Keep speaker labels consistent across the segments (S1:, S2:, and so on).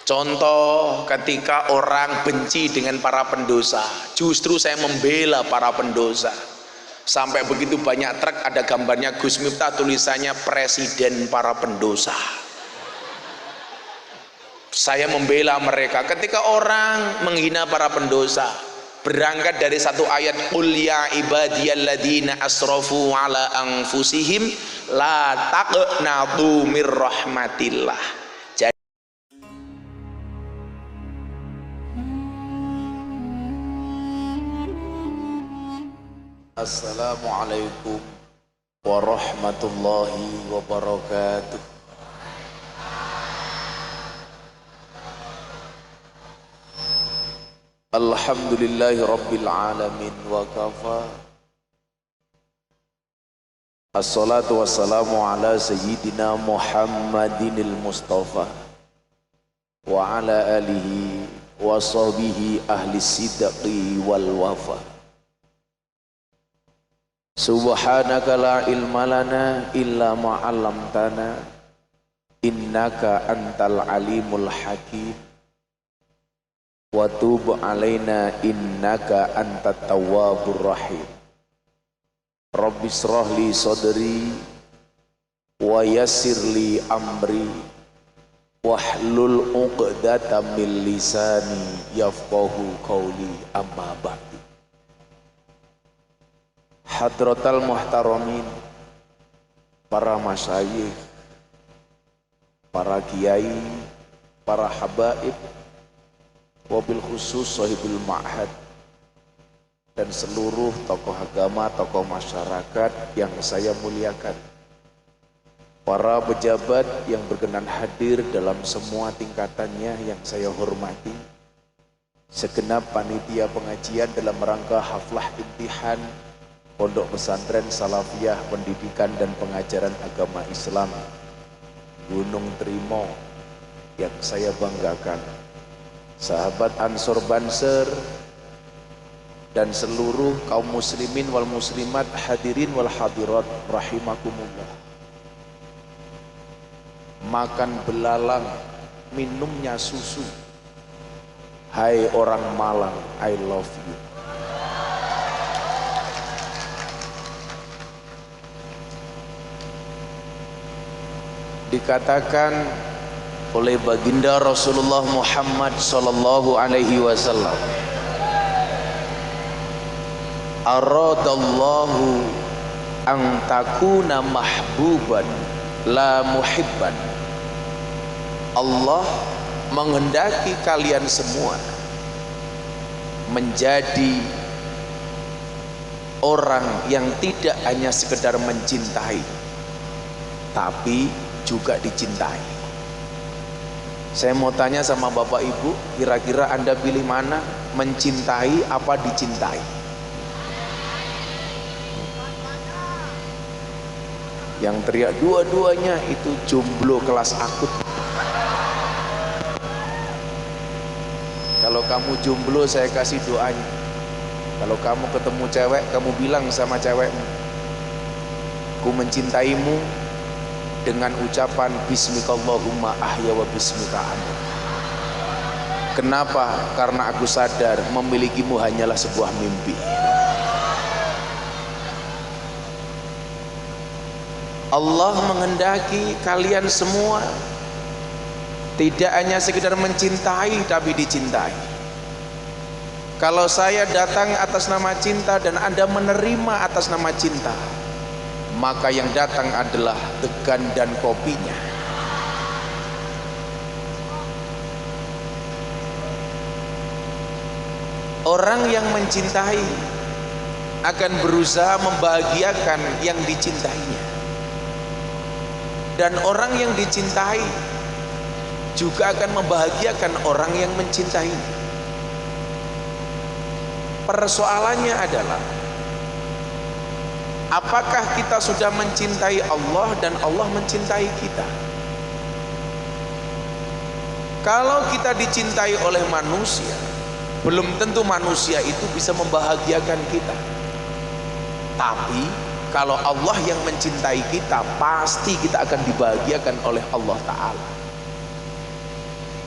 S1: Contoh ketika orang benci dengan para pendosa, justru saya membela para pendosa. Sampai begitu banyak truk ada gambarnya Gus Miftah, tulisannya presiden para pendosa. Saya membela mereka. Ketika orang menghina para pendosa, berangkat dari satu ayat, qul ya ibadiyalladzina asrafu ala anfusihim la taqnatu mir rahmatillah. Assalamualaikum warahmatullahi wabarakatuh. Alhamdulillahi rabbil alamin wa kafa. Assalatu wassalamu ala sayyidina Muhammadinil Mustafa wa ala alihi wa sahbihi ahli sidqi wal wafa. Subhanaka la ilma lana illa ma 'allamtana innaka antal alimul hakim wa tub alaina innaka antat tawwabur rahim. Rabbi shrah li sadri wa yassir li amri wahlul 'uqdatam min lisani yafqahu qawli, amma ba'du. Hadratal muhtaramin, para masyayikh, para kiai, para habaib, wabil khusus sahibul ma'had, dan seluruh tokoh agama, tokoh masyarakat yang saya muliakan, para pejabat yang berkenan hadir dalam semua tingkatannya yang saya hormati, segenap panitia pengajian dalam rangka haflah imtihan Pondok Pesantren Salafiyah Pendidikan dan Pengajaran Agama Islam Gunung Trimo yang saya banggakan, sahabat Ansor Banser dan seluruh kaum muslimin wal muslimat, hadirin wal hadirat rahimakumullah. Makan belalang, minumnya susu. Hai orang Malang, I love you. Dikatakan oleh baginda Rasulullah Muhammad sallallahu alaihi wasallam, aradallahu an takuna mahbuban la muhibban. Allah menghendaki kalian semua menjadi orang yang tidak hanya sekedar mencintai, tapi juga dicintai. Saya mau tanya sama Bapak Ibu, kira-kira Anda pilih mana? Mencintai apa dicintai? Yang teriak dua-duanya itu jomblo kelas akut. Kalau kamu jomblo, saya kasih doanya. Kalau kamu ketemu cewek, kamu bilang sama cewekmu, ku mencintaimu dengan ucapan bismikallahumma ahya wa bismika amut. Kenapa? Karena aku sadar memilikimu hanyalah sebuah mimpi. Allah menghendaki kalian semua tidak hanya sekedar mencintai, tapi dicintai. Kalau saya datang atas nama cinta dan Anda menerima atas nama cinta, maka yang datang adalah degan dan kopinya. Orang yang mencintai akan berusaha membahagiakan yang dicintainya, dan orang yang dicintai juga akan membahagiakan orang yang mencintainya. Persoalannya adalah, apakah kita sudah mencintai Allah dan Allah mencintai kita? Kalau kita dicintai oleh manusia, belum tentu manusia itu bisa membahagiakan kita. Tapi kalau Allah yang mencintai kita, pasti kita akan dibahagiakan oleh Allah Ta'ala.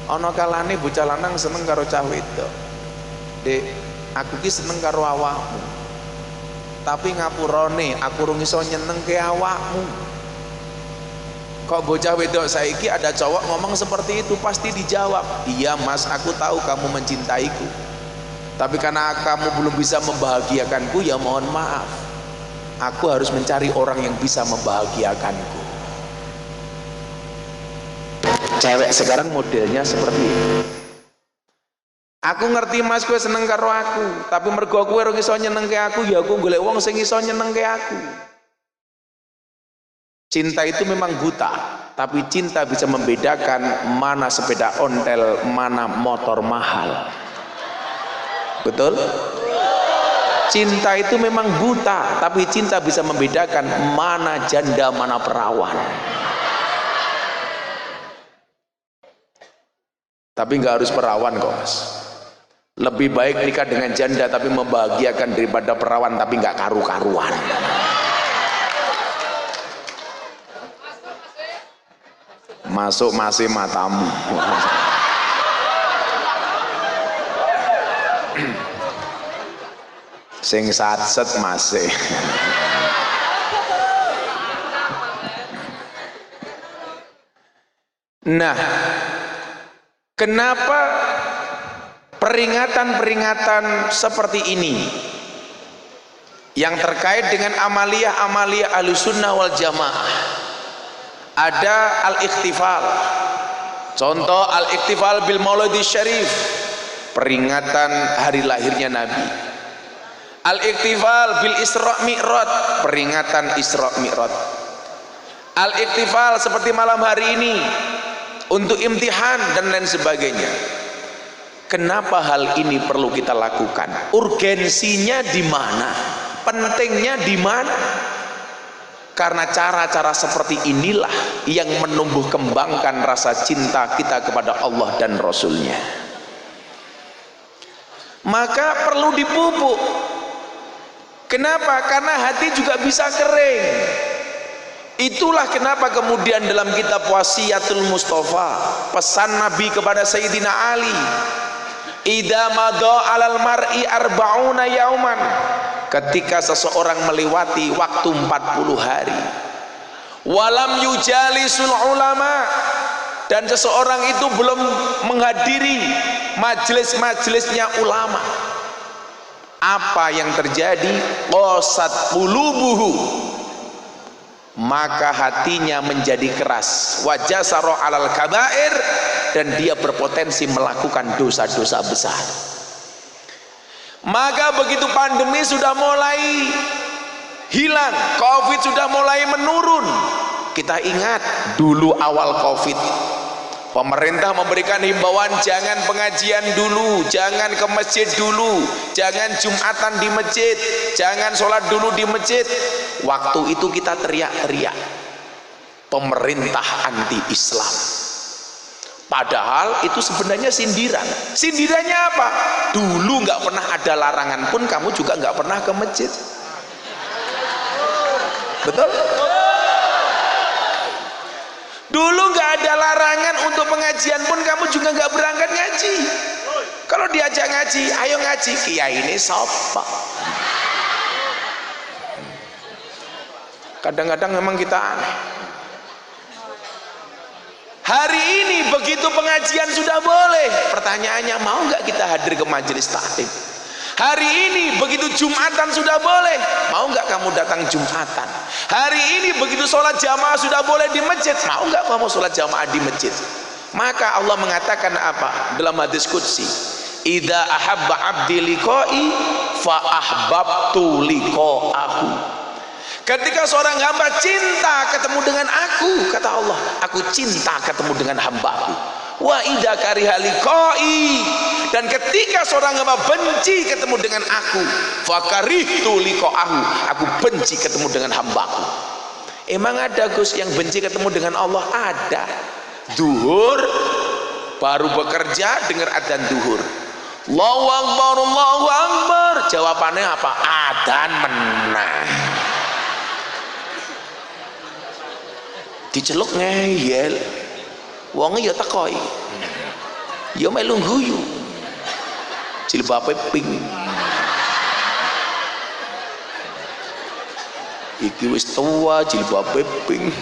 S1: ana kalane bocah lanang seneng karo cah wedok. Dek, aku ki seneng karo awakmu. Tapi ngapurane aku ora iso nyenengke awakmu. Kok bocah wedok saiki ada cowok ngomong seperti itu pasti dijawab, "Iya Mas, aku tahu kamu mencintaiku. Tapi karena kamu belum bisa membahagiakanku, ya mohon maaf. Aku harus mencari orang yang bisa membahagiakanku." Cewek sekarang modelnya seperti itu. Aku ngerti Mas, kowe seneng karo aku, tapi mergo kowe ora iso nyenengke aku, ya aku golek wong sing iso nyenengke aku. Cinta itu memang buta, tapi cinta bisa membedakan mana sepeda ontel, mana motor mahal. Betul? Cinta itu memang buta, tapi cinta bisa membedakan mana janda, mana perawan. Tapi nggak harus perawan kok Mas. Lebih baik nikah dengan janda tapi membahagiakan daripada perawan tapi nggak karu-karuan. Masuk masih matamu. Sing satset masih. Nah, kenapa peringatan-peringatan seperti ini yang terkait dengan amaliyah-amaliyah Ahlussunnah wal Jamaah? Ada al-ikhtifal. Contoh al-ikhtifal bil Maulidis Syarif, peringatan hari lahirnya Nabi. Al-ikhtifal bil Isra Mi'raj, peringatan Isra Mi'raj. Al-ikhtifal seperti malam hari ini untuk imtihan dan lain sebagainya. Kenapa hal ini perlu kita lakukan? Urgensinya di mana? Pentingnya di mana? Karena cara-cara seperti inilah yang menumbuh kembangkan rasa cinta kita kepada Allah dan Rasulnya. Maka perlu dipupuk. Kenapa? Karena hati juga bisa kering. Itulah kenapa kemudian dalam kitab Wasiyatul Mustafa, pesan Nabi kepada Sayyidina Ali, "Idza madha 'alal mar'i arba'una yauman." Ketika seseorang melewati waktu 40 hari, walam yujalisul ulama, dan seseorang itu belum menghadiri majelis-majelisnya ulama, apa yang terjadi? Qasat qulubuhu, maka hatinya menjadi keras, wajasara alal kabair, dan dia berpotensi melakukan dosa-dosa besar. Maka begitu pandemi sudah mulai hilang, Covid sudah mulai menurun, kita ingat dulu awal Covid, pemerintah memberikan himbauan jangan pengajian dulu, jangan ke masjid dulu, jangan Jumatan di masjid, jangan sholat dulu di masjid. Waktu itu kita teriak-teriak pemerintah anti-Islam. Padahal itu sebenarnya sindiran. Sindirannya apa? Dulu nggak pernah ada larangan pun kamu juga nggak pernah ke masjid. Betul? Dulu nggak ada larangan untuk pengajian pun kamu juga nggak berangkat ngaji. Kalau diajak ngaji, ayo ngaji. Kiai ini sapa? Kadang-kadang memang kita aneh. Hari ini begitu pengajian sudah boleh, pertanyaannya mau nggak kita hadir ke majelis taklim? Hari ini begitu Jumatan sudah boleh, mau nggak kamu datang Jumatan? Hari ini begitu sholat jamaah sudah boleh di masjid, mau nggak kamu sholat jamaah di masjid? Maka Allah mengatakan apa dalam hadis qudsi? Idza ahabba abdi liqa'i fa ahbabtu liqa'ahu. Ketika seorang hamba cinta ketemu dengan aku, kata Allah, aku cinta ketemu dengan hambaku. Wa idza kariha liqa'i, dan ketika seorang hamba benci ketemu dengan aku, fa karihtu liqa'ahu, aku benci ketemu dengan hambaku. Emang ada Gus yang benci ketemu dengan Allah? Ada. Duhur baru bekerja dengar adzan duhur, Allahu Akbar, Allahu Akbar, jawabannya apa? Adzan menang. Diceluk ngeyel, wongnya ya tekoi. ya melu guyu jilbabe pink iki wis tua jilbabe pink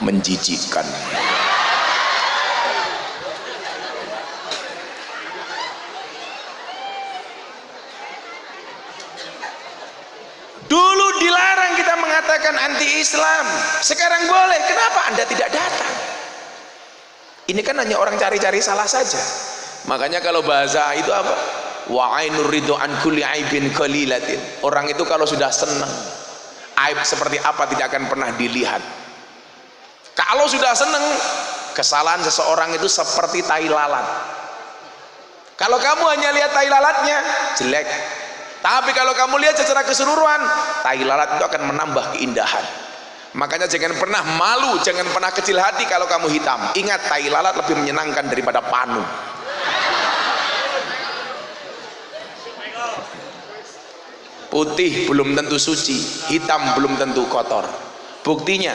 S1: menjijikkan. Dulu dilarang kita mengatakan anti Islam, sekarang boleh. Kenapa Anda tidak datang? Ini kan hanya orang cari-cari salah saja. Makanya kalau bahasa itu apa? Wa ainur ridho an kulli aibin qalilatin. Orang itu kalau sudah senang, aib seperti apa tidak akan pernah dilihat. Kalau sudah senang, kesalahan seseorang itu seperti tai lalat. Kalau kamu hanya lihat tai lalatnya, jelek. Tapi kalau kamu lihat secara keseluruhan, tai lalat itu akan menambah keindahan. Makanya jangan pernah malu, jangan pernah kecil hati kalau kamu hitam. Ingat, tai lalat lebih menyenangkan daripada panu. Putih belum tentu suci, hitam belum tentu kotor. Buktinya,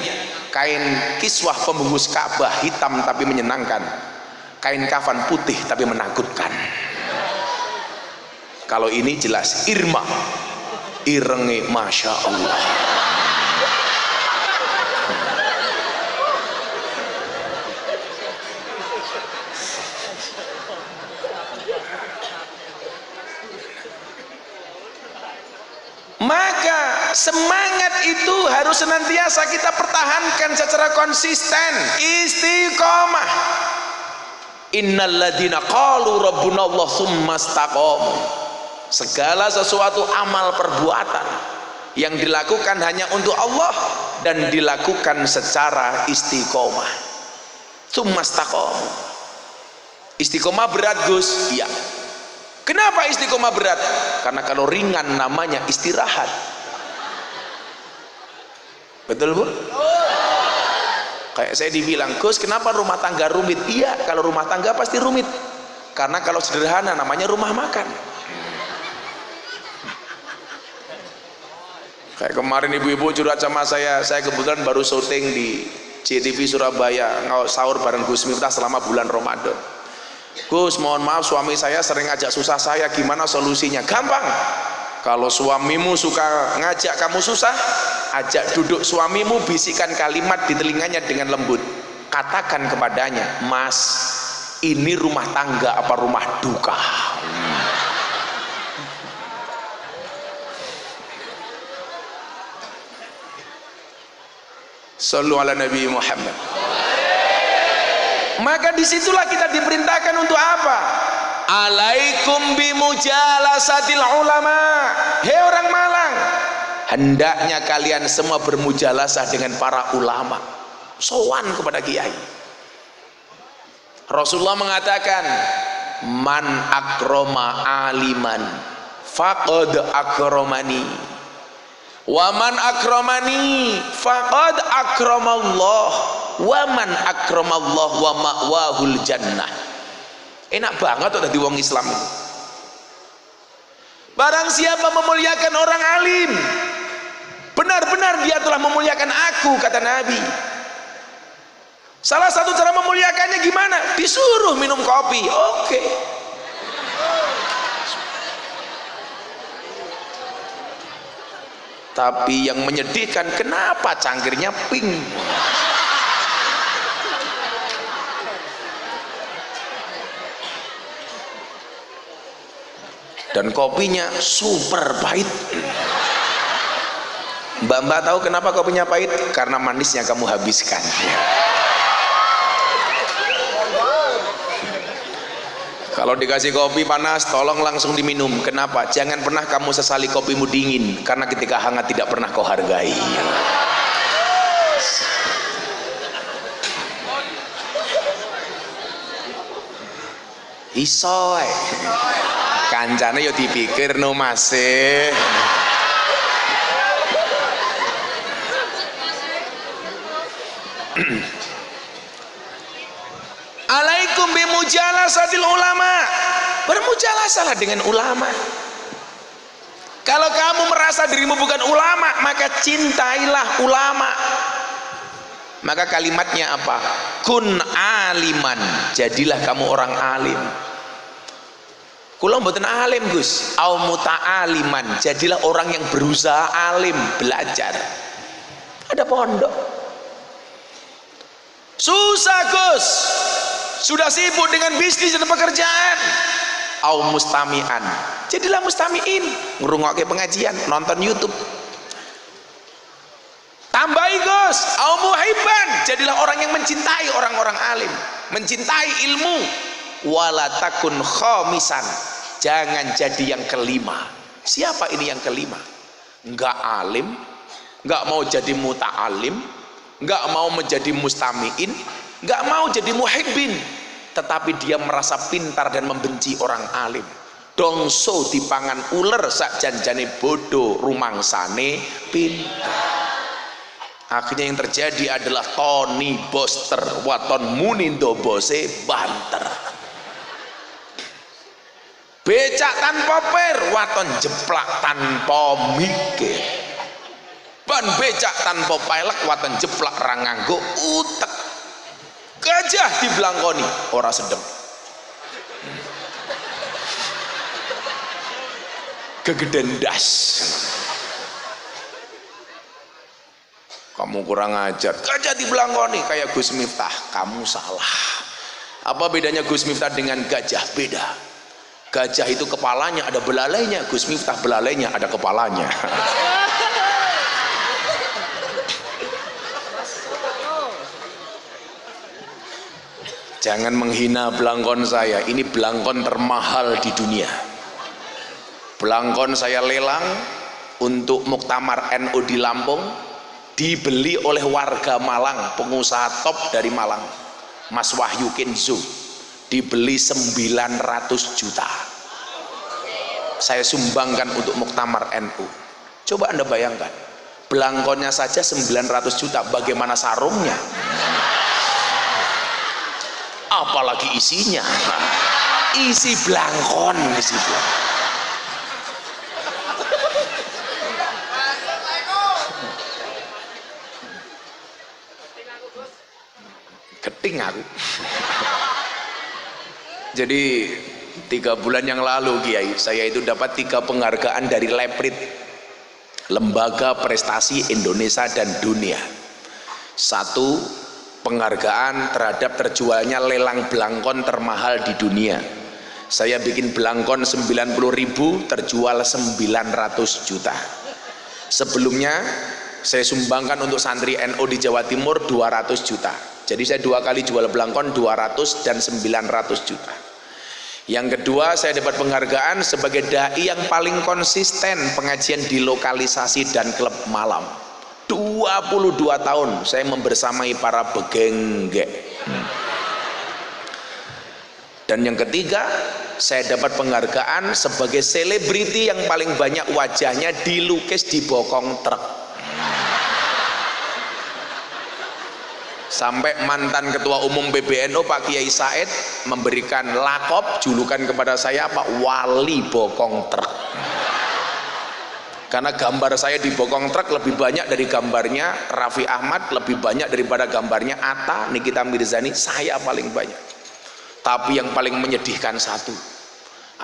S1: kain kiswah pembungkus Ka'bah hitam tapi menyenangkan. Kain kafan putih tapi menakutkan. Kalau ini jelas irma, irenge masya Allah. Maka semangat itu harus senantiasa kita pertahankan secara konsisten, istiqomah. Innal ladzina qalu rabbuna Allah tsumma istaqamu. Segala sesuatu amal perbuatan yang dilakukan hanya untuk Allah dan dilakukan secara istiqomah. Tsumma istaqamu. Istiqomah berat, Gus? Iya. Kenapa istiqomah berat? Karena kalau ringan namanya istirahat. Betul, Bu? Kayak saya dibilang, Gus, kenapa rumah tangga rumit? Iya, kalau rumah tangga pasti rumit. Karena kalau sederhana namanya rumah makan. Kayak kemarin ibu-ibu curhat sama saya kebetulan baru syuting di JTV Surabaya, sahur bareng Gus Miftah selama bulan Ramadan. Gus, mohon maaf suami saya sering ngajak susah saya, gimana solusinya? Gampang. Kalau suamimu suka ngajak kamu susah, ajak duduk suamimu, bisikan kalimat di telinganya dengan lembut. Katakan kepadanya, Mas, ini rumah tangga apa rumah duka? Sallu ala Nabi Muhammad. Maka disitulah kita diperintahkan untuk apa? Alaikum bimujalasatil ulama. Hei orang Malang, hendaknya kalian semua bermujalasah dengan para ulama. Sowan kepada kiai. Rasulullah mengatakan, man akroma aliman faqad akromani, wa man akramani faqad akramallah, wa man akramallah wa ma'wahul jannah. Enak banget tuh tadi wong Islam. Barang siapa memuliakan orang alim, benar-benar dia telah memuliakan aku, kata Nabi. Salah satu cara memuliakannya gimana? Disuruh minum kopi. Oke. Tapi yang menyedihkan, kenapa cangkirnya pink? Dan kopinya super pahit. Mbak tahu kenapa kopinya pahit? Karena manisnya kamu habiskan. Kalau dikasih kopi panas, tolong langsung diminum. Kenapa? Jangan pernah kamu sesali kopimu dingin, karena ketika hangat tidak pernah kau hargai. Isoy kancane yo dipikir no masih. Alaikum bimujalasatil ulama. Bermujalasalah dengan ulama. Kalau kamu merasa dirimu bukan ulama, maka cintailah ulama. Maka kalimatnya apa? kun aliman, jadilah kamu orang alim. Kula mboten alim Gus, au muta'aliman, jadilah orang yang berusaha alim, belajar. Ada pondok. Susah Gus, sudah sibuk dengan bisnis dan pekerjaan. Au mustami'an, jadilah mustami'in, ngrungokke pengajian, nonton YouTube. Tambahi Gus, au muhibban, jadilah orang yang mencintai orang-orang alim, mencintai ilmu. Wala takun khamisan, jangan jadi yang kelima. Siapa ini yang kelima? Enggak alim, enggak mau jadi muta'alim, enggak mau menjadi mustami'in, enggak mau jadi muhibbin, tetapi dia merasa pintar dan membenci orang alim. Dongso dipangan uler sak janjane bodoh, rumangsane pintar. Akhirnya yang terjadi adalah Tony Boster waton munindo bose banter. Becak tanpa per waton jeplak tanpa mikir. Ban becak tanpa pilek waton jeplak ranganggo utek. Gajah dibelangkoni ora sedeng. Kegeden das. Kamu kurang ajar. Gajah dibelangkoni kayak Gus Miftah. Kamu salah. Apa bedanya Gus Miftah dengan gajah? Beda. Gajah itu kepalanya ada belalainya, Gus Miftah belalainya ada kepalanya. Jangan menghina belangkon saya, ini belangkon termahal di dunia. Belangkon saya lelang untuk Muktamar NU di Lampung, dibeli oleh warga Malang, pengusaha top dari Malang, Mas Wahyu Kenzo, dibeli 900 juta. Saya sumbangkan untuk Muktamar NU. Coba Anda bayangkan, belangkonnya saja 900 juta, bagaimana sarungnya? Apalagi isinya. Isi belangkon, isi belangkon. Keting aku. Jadi 3 bulan yang lalu Kiai, saya itu dapat 3 penghargaan dari Leprit, Lembaga Prestasi Indonesia dan Dunia. 1, penghargaan terhadap terjualnya lelang belangkon termahal di dunia. Saya bikin belangkon 90.000, terjual 900 juta. Sebelumnya saya sumbangkan untuk santri NU di Jawa Timur 200 juta. Jadi saya 2 kali jual belangkon, 200 dan 900 juta. Yang kedua, saya dapat penghargaan sebagai dai yang paling konsisten pengajian di lokalisasi dan klub malam. 22 tahun saya membersamai para begengge. Dan yang ketiga, saya dapat penghargaan sebagai selebriti yang paling banyak wajahnya dilukis di bokong truk. Sampai mantan ketua umum PBNU Pak Kiai Said memberikan lakop julukan kepada saya Pak Wali Bokong Truk. Karena gambar saya di bokong truk lebih banyak dari gambarnya Raffi Ahmad, lebih banyak daripada gambarnya Atta, Nikita Mirzani, saya paling banyak. Tapi yang paling menyedihkan satu,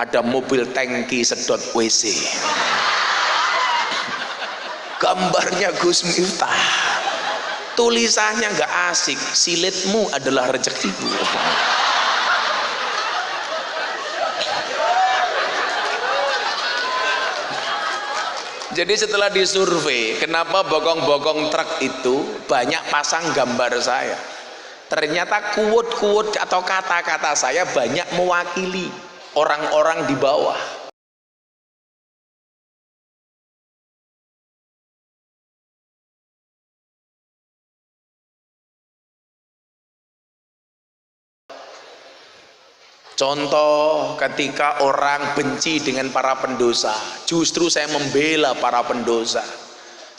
S1: ada mobil tangki sedot WC. Gambarnya Gus Miftah. Tulisannya nggak asik, silitmu adalah rezekiku. Jadi setelah disurvei, kenapa bokong-bokong truk itu banyak pasang gambar saya? Ternyata quote-quote atau kata-kata saya banyak mewakili orang-orang di bawah. Contoh, ketika orang benci dengan para pendosa, justru saya membela para pendosa.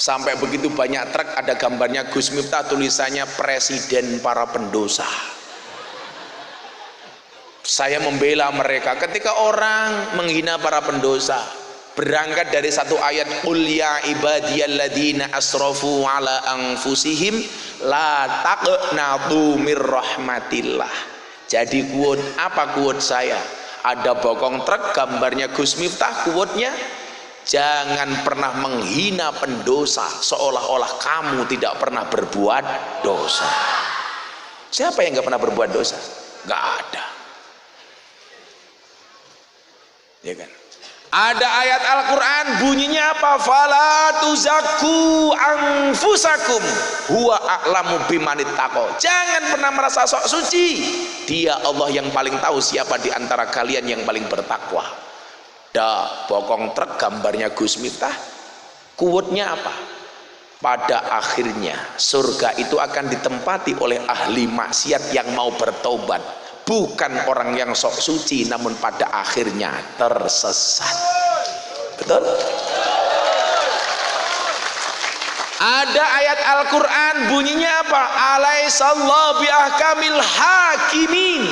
S1: Sampai begitu banyak truk ada gambarnya Gus Miftah, tulisannya Presiden para pendosa. Saya membela mereka. Ketika orang menghina para pendosa, berangkat dari satu ayat, qul ya ibadiyalladzina asrafu ala anfusihim la taqnatu mir rahmatillah. Jadi quote apa quote saya? Ada bokong truk gambarnya Gus Miftah, quote-nya jangan pernah menghina pendosa seolah-olah kamu tidak pernah berbuat dosa. Siapa yang nggak pernah berbuat dosa? Nggak ada, ya kan? Ada ayat Al-Quran bunyinya apa? Fala tuzakku anfusakum huwa a'lamu bimanit taqo. Jangan pernah merasa sok suci, dia Allah yang paling tahu siapa di antara kalian yang paling bertakwa. Dah bokong truk gambarnya Gus Miftah, quote-nya apa? Pada akhirnya surga itu akan ditempati oleh ahli maksiat yang mau bertobat, bukan orang yang sok suci namun pada akhirnya tersesat. Betul? Ada ayat Al-Quran bunyinya apa? Alaihissallahu biahkamil hakimin.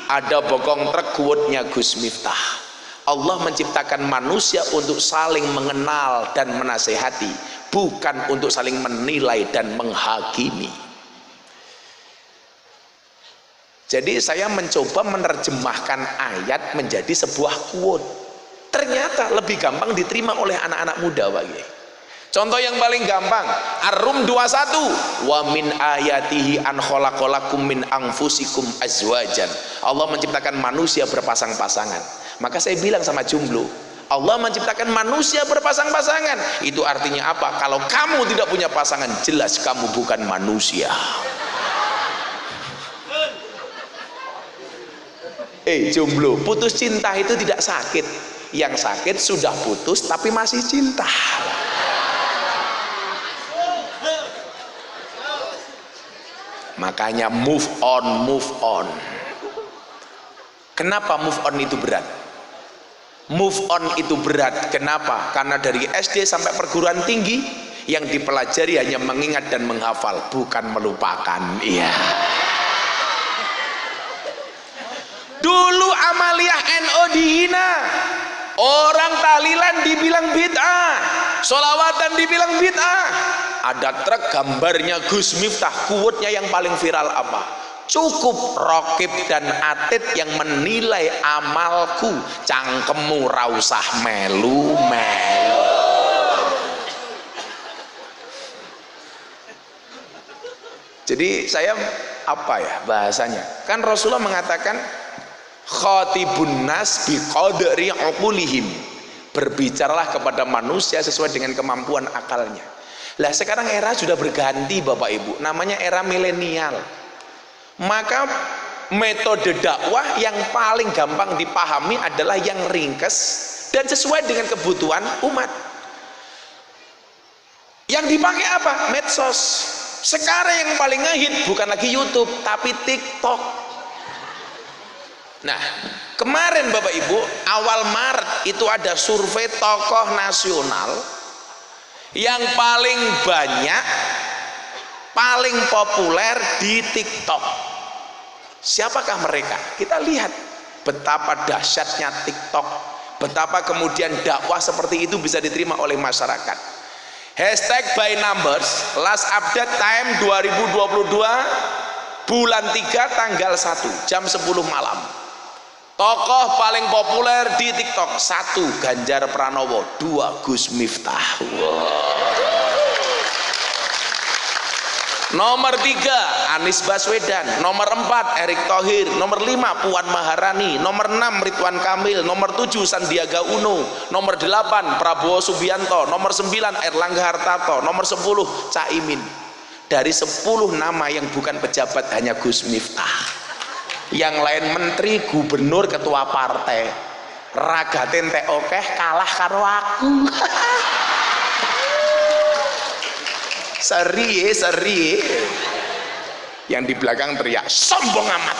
S1: Ada bokong truk quote-nya Gus Miftah. Allah menciptakan manusia untuk saling mengenal dan menasehati, bukan untuk saling menilai dan menghakimi. Jadi saya mencoba menerjemahkan ayat menjadi sebuah quote. Ternyata lebih gampang diterima oleh anak-anak muda, Pak Kiai. Contoh yang paling gampang, Ar-Rum 21, wa min ayatihi an khalaqalakum min anfusikum azwajan. Allah menciptakan manusia berpasang-pasangan. Maka saya bilang sama Jomblo, Allah menciptakan manusia berpasang-pasangan. Itu artinya apa? Kalau kamu tidak punya pasangan, jelas kamu bukan manusia. Jomblo, putus cinta itu tidak sakit. Yang sakit sudah putus tapi masih cinta. Makanya move on, move on. Kenapa move on itu berat? Move on itu berat. Kenapa? Karena dari SD sampai perguruan tinggi yang dipelajari hanya mengingat dan menghafal, bukan melupakan. Iya. Dulu amaliyah NO dihina, orang tahlilan dibilang bid'ah, sholawatan dibilang bid'ah. Ada truk gambarnya Gus Miftah, quote-nya yang paling viral apa? Cukup Rokib dan Atid yang menilai amalku, cangkemmu rausah melu-melu. Jadi saya apa ya bahasanya? Kan Rasulullah mengatakan khatibun nas biqadri uqulihim. Berbicaralah kepada manusia sesuai dengan kemampuan akalnya. Lah sekarang era sudah berganti Bapak Ibu, namanya era milenial. Maka metode dakwah yang paling gampang dipahami adalah yang ringkes dan sesuai dengan kebutuhan umat. Yang dipakai apa? Medsos. Sekarang yang paling ngehit bukan lagi YouTube tapi TikTok. Nah, kemarin Bapak Ibu, awal Maret itu ada survei tokoh nasional yang paling banyak, paling populer di TikTok. Siapakah mereka? Kita lihat betapa dahsyatnya TikTok, betapa kemudian dakwah seperti itu bisa diterima oleh masyarakat. Hashtag by numbers, last update time 2022 bulan 3 tanggal 1 jam 10 malam. Tokoh paling populer di TikTok, 1 Ganjar Pranowo, 2 Gus Miftah. Nomor 3 Anies Baswedan, nomor 4 Erick Thohir, nomor 5 Puan Maharani, nomor 6 Ridwan Kamil, nomor 7 Sandiaga Uno, nomor 8 Prabowo Subianto, nomor 9 Erlangga Hartarto, nomor 10 Caimin. Dari 10 nama yang bukan pejabat hanya Gus Miftah. Yang lain menteri, gubernur, ketua partai. Ragaten teh okeh kalah karo aku. Seri. Yang di belakang teriak sombong amat.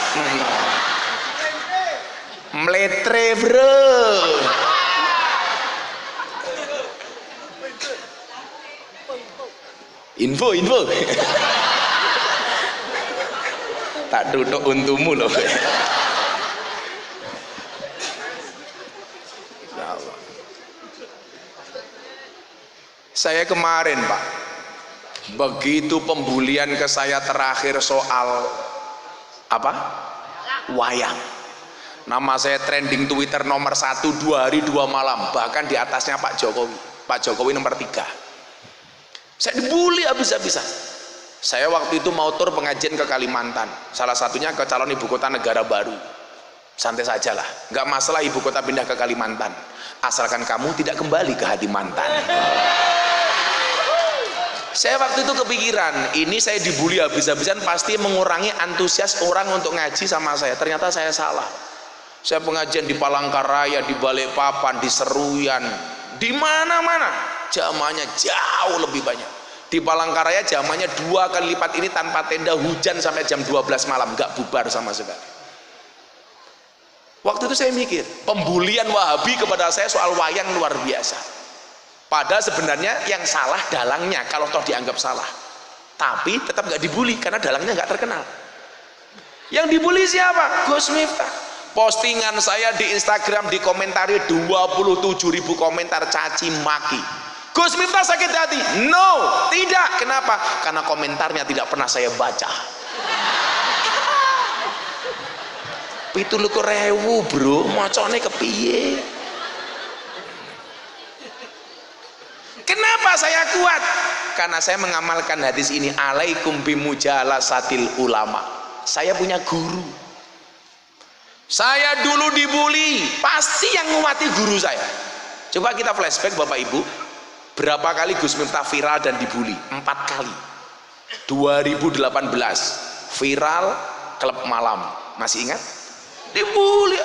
S1: Meletre bro. Info. Tak duduk untumu loh. Saya kemarin Pak Begitu pembulian ke saya terakhir soal apa? Wayang. Nama saya trending Twitter nomor 1 2 hari 2 malam, bahkan di atasnya Pak Jokowi. Pak Jokowi nomor 3. Saya dibully habis-habisan. Saya waktu itu mau tur pengajian ke Kalimantan, salah satunya ke calon ibu kota negara baru. Santai sajalah, nggak masalah ibu kota pindah ke Kalimantan, asalkan kamu tidak kembali ke hati mantan. Saya waktu itu kepikiran, ini saya dibully habis-habisan pasti mengurangi antusias orang untuk ngaji sama saya. Ternyata saya salah. Saya pengajian di Palangkaraya, di Balikpapan, di Seruyan, di mana-mana jamaahnya jauh lebih banyak. Di Palangkaraya jamaahnya 2 kali lipat ini tanpa tenda, hujan sampai jam 12 malam, nggak bubar sama sekali. Waktu itu saya mikir, pembulian Wahabi kepada saya soal wayang luar biasa. Padahal sebenarnya yang salah dalangnya kalau toh dianggap salah, tapi tetap nggak dibully karena dalangnya nggak terkenal. Yang dibully siapa? Gus Miftah. Postingan saya di Instagram dikomentari 27.000 komentar caci maki. Gus Miftah sakit hati? No, tidak. Kenapa? Karena komentarnya tidak pernah saya baca. Itu lu rewu bro, macone kepiye? Kenapa saya kuat? Karena saya mengamalkan hadis ini, alaikum bimujalasatil ulama. Saya punya guru. Saya dulu dibully, pasti yang nguati guru saya. Coba kita flashback Bapak Ibu, berapa kali Gus Miftah viral dan dibully? 4 kali. 2018 viral klub malam, masih ingat? Dibully,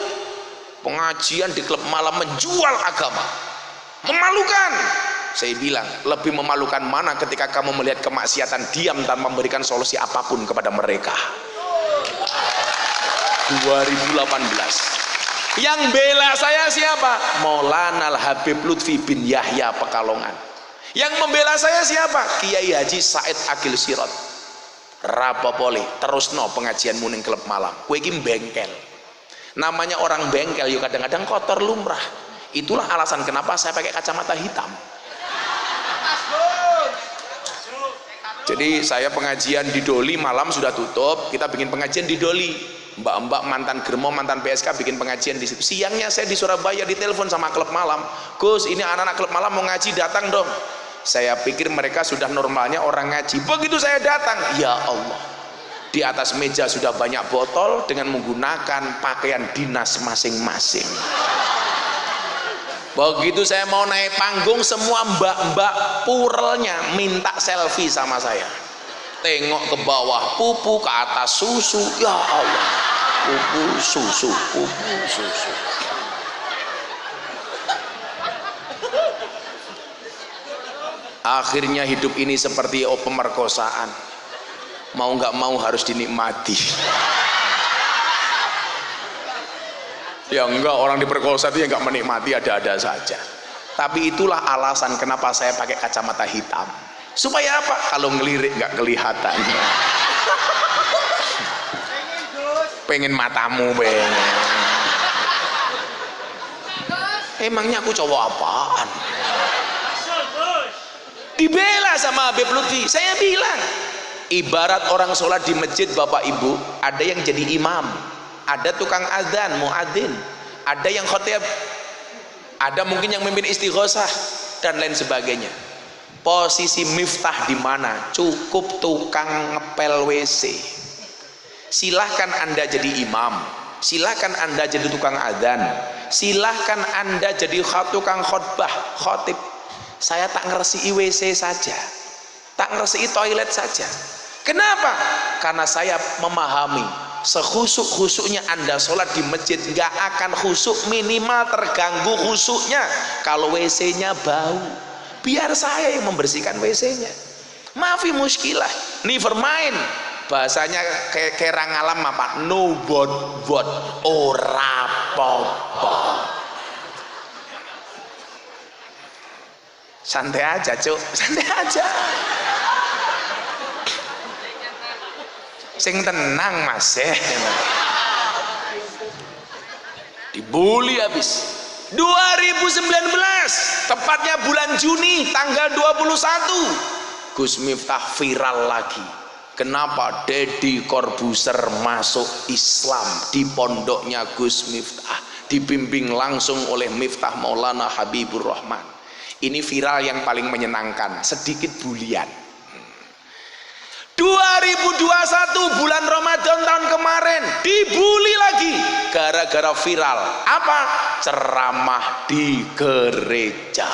S1: pengajian di klub malam menjual agama, memalukan. Saya bilang, lebih memalukan mana ketika kamu melihat kemaksiatan diam tanpa memberikan solusi apapun kepada mereka. 2018 yang bela saya siapa? Maulana Al-Habib Lutfi bin Yahya Pekalongan. Yang membela saya siapa? Kiai Haji Said Agil Sirot. Rapopole terus no pengajian muning klub malam, kue iki bengkel. Namanya orang bengkel yuk kadang-kadang kotor lumrah. Itulah alasan kenapa saya pakai kacamata hitam. Jadi saya pengajian di Doli malam sudah tutup, kita bikin pengajian di Doli. Mbak-mbak mantan Germo, mantan PSK bikin pengajian di situ. Siangnya saya di Surabaya ditelepon sama klub malam. Gus, ini anak-anak klub malam mau ngaji, datang dong. Saya pikir mereka sudah normalnya orang ngaji. Begitu saya datang, ya Allah, di atas meja sudah banyak botol dengan menggunakan pakaian dinas masing-masing. Begitu saya mau naik panggung, semua mbak-mbak purelnya minta selfie sama saya. Tengok ke bawah, pupu, ke atas susu. Ya Allah, pupu susu, pupu susu. Akhirnya hidup ini seperti pemerkosaan. Mau nggak mau harus dinikmati. Ya enggak, orang diperkosa itu ya enggak menikmati, ada-ada saja. Tapi itulah alasan kenapa saya pakai kacamata hitam. Supaya apa? Kalau ngelirik nggak kelihatan. Pengen matamu, pengen. Emangnya aku cowok apaan? Dibela sama Habib Lutfi. Saya bilang, ibarat orang sholat di masjid Bapak Ibu, ada yang jadi imam, ada tukang adzan, muadzin, ada yang khotib, ada mungkin yang memimpin istighosah dan lain sebagainya. Posisi Miftah di mana? Cukup tukang ngepel WC. Silahkan Anda jadi imam, silahkan Anda jadi tukang adzan, silahkan Anda jadi tukang khotbah, khotib. Saya tak ngeresiki WC saja, tak ngeresiki toilet saja. Kenapa? Karena saya memahami sekhusuk-khusuknya Anda sholat di masjid nggak akan khusuk, minimal terganggu khusuknya kalau WC-nya bau. Biar saya yang membersihkan WC-nya. Maafi muskilah, never mind. Bahasanya kayak ngalam apa? No bot, ora popo. Santai aja, Cuk, santai aja. Sing tenang Mas, dibully habis. 2019 tepatnya bulan Juni tanggal 21 Gus Miftah viral lagi. Kenapa? Deddy Corbuzier masuk Islam di pondoknya Gus Miftah, dibimbing langsung oleh Miftah Maulana Habibur Rahman. Ini viral yang paling menyenangkan, sedikit bulian. 2021 bulan Ramadan tahun kemarin dibully lagi gara-gara viral. Apa? Ceramah di gereja.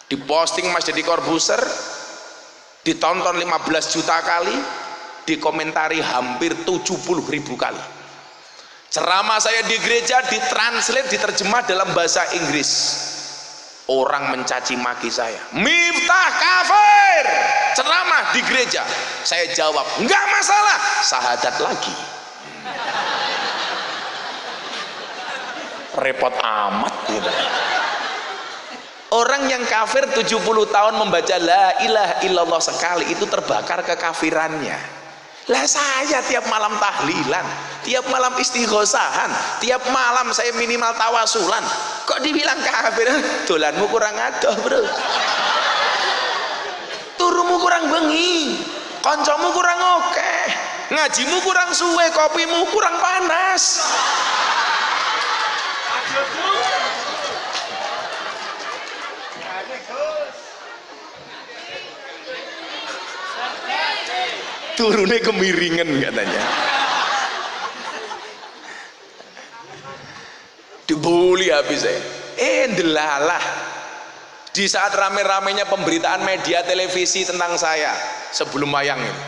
S1: Diposting Mas Deddy Corbuzier, ditonton 15 juta kali, dikomentari hampir 70.000 kali. Ceramah saya di gereja ditranslate, diterjemah dalam bahasa Inggris. Orang mencaci maki saya, Miftah kafir, ceramah di gereja. Saya jawab, enggak masalah, syahadat lagi. Repot amat gitu. Orang yang kafir 70 tahun membaca la ilaha illallah sekali itu terbakar kekafirannya. Lah saya tiap malam tahlilan, tiap malam istighosahan, tiap malam saya minimal tawasulan, kok dibilang kafir? Dolanmu kurang adoh bro, turumu kurang bengi, koncomu kurang oke, ngajimu kurang suwe, kopimu kurang panas. Turunnya kemiringan katanya. Dibully habis saya. Delalah. Di saat rame-ramenya pemberitaan media televisi tentang saya sebelum wayang ini,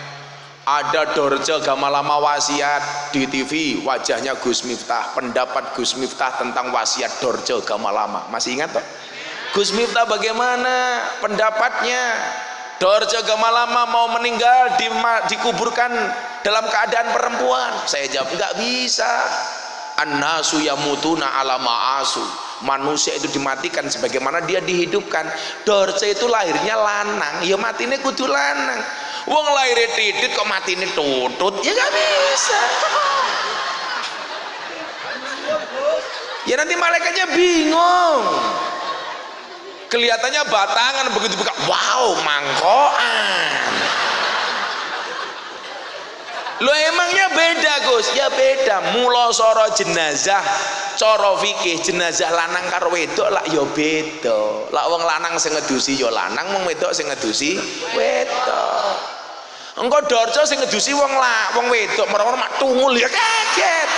S1: ada Dorce Gamalama wasiat di TV, wajahnya Gus Miftah, pendapat Gus Miftah tentang wasiat Dorce Gamalama. Masih ingat toh? Gus Miftah bagaimana pendapatnya? Dorce Gamalama mau meninggal dikuburkan dalam keadaan perempuan. Saya jawab enggak bisa. An-nasu yamutuna ala ma'asu. Manusia itu dimatikan sebagaimana dia dihidupkan. Dorce itu lahirnya lanang, ya matine kudu lanang. Wong lahirnya titit kok matine tutut, ya enggak bisa. Ya nanti malaikatnya bingung. Kelihatannya batangan, begitu buka, wow, mangkoan. Lo emangnya beda Gus? Ya beda. Mula soro jenazah, coro fikih jenazah lanang karo wedok lah ya beda. Lah wong lanang sing ngedusi ya lanang, wong wedok sing ngedusi wedok. Engko Dorce sing ngedusi wong wedok, merem-merem mak tungul ya kaget.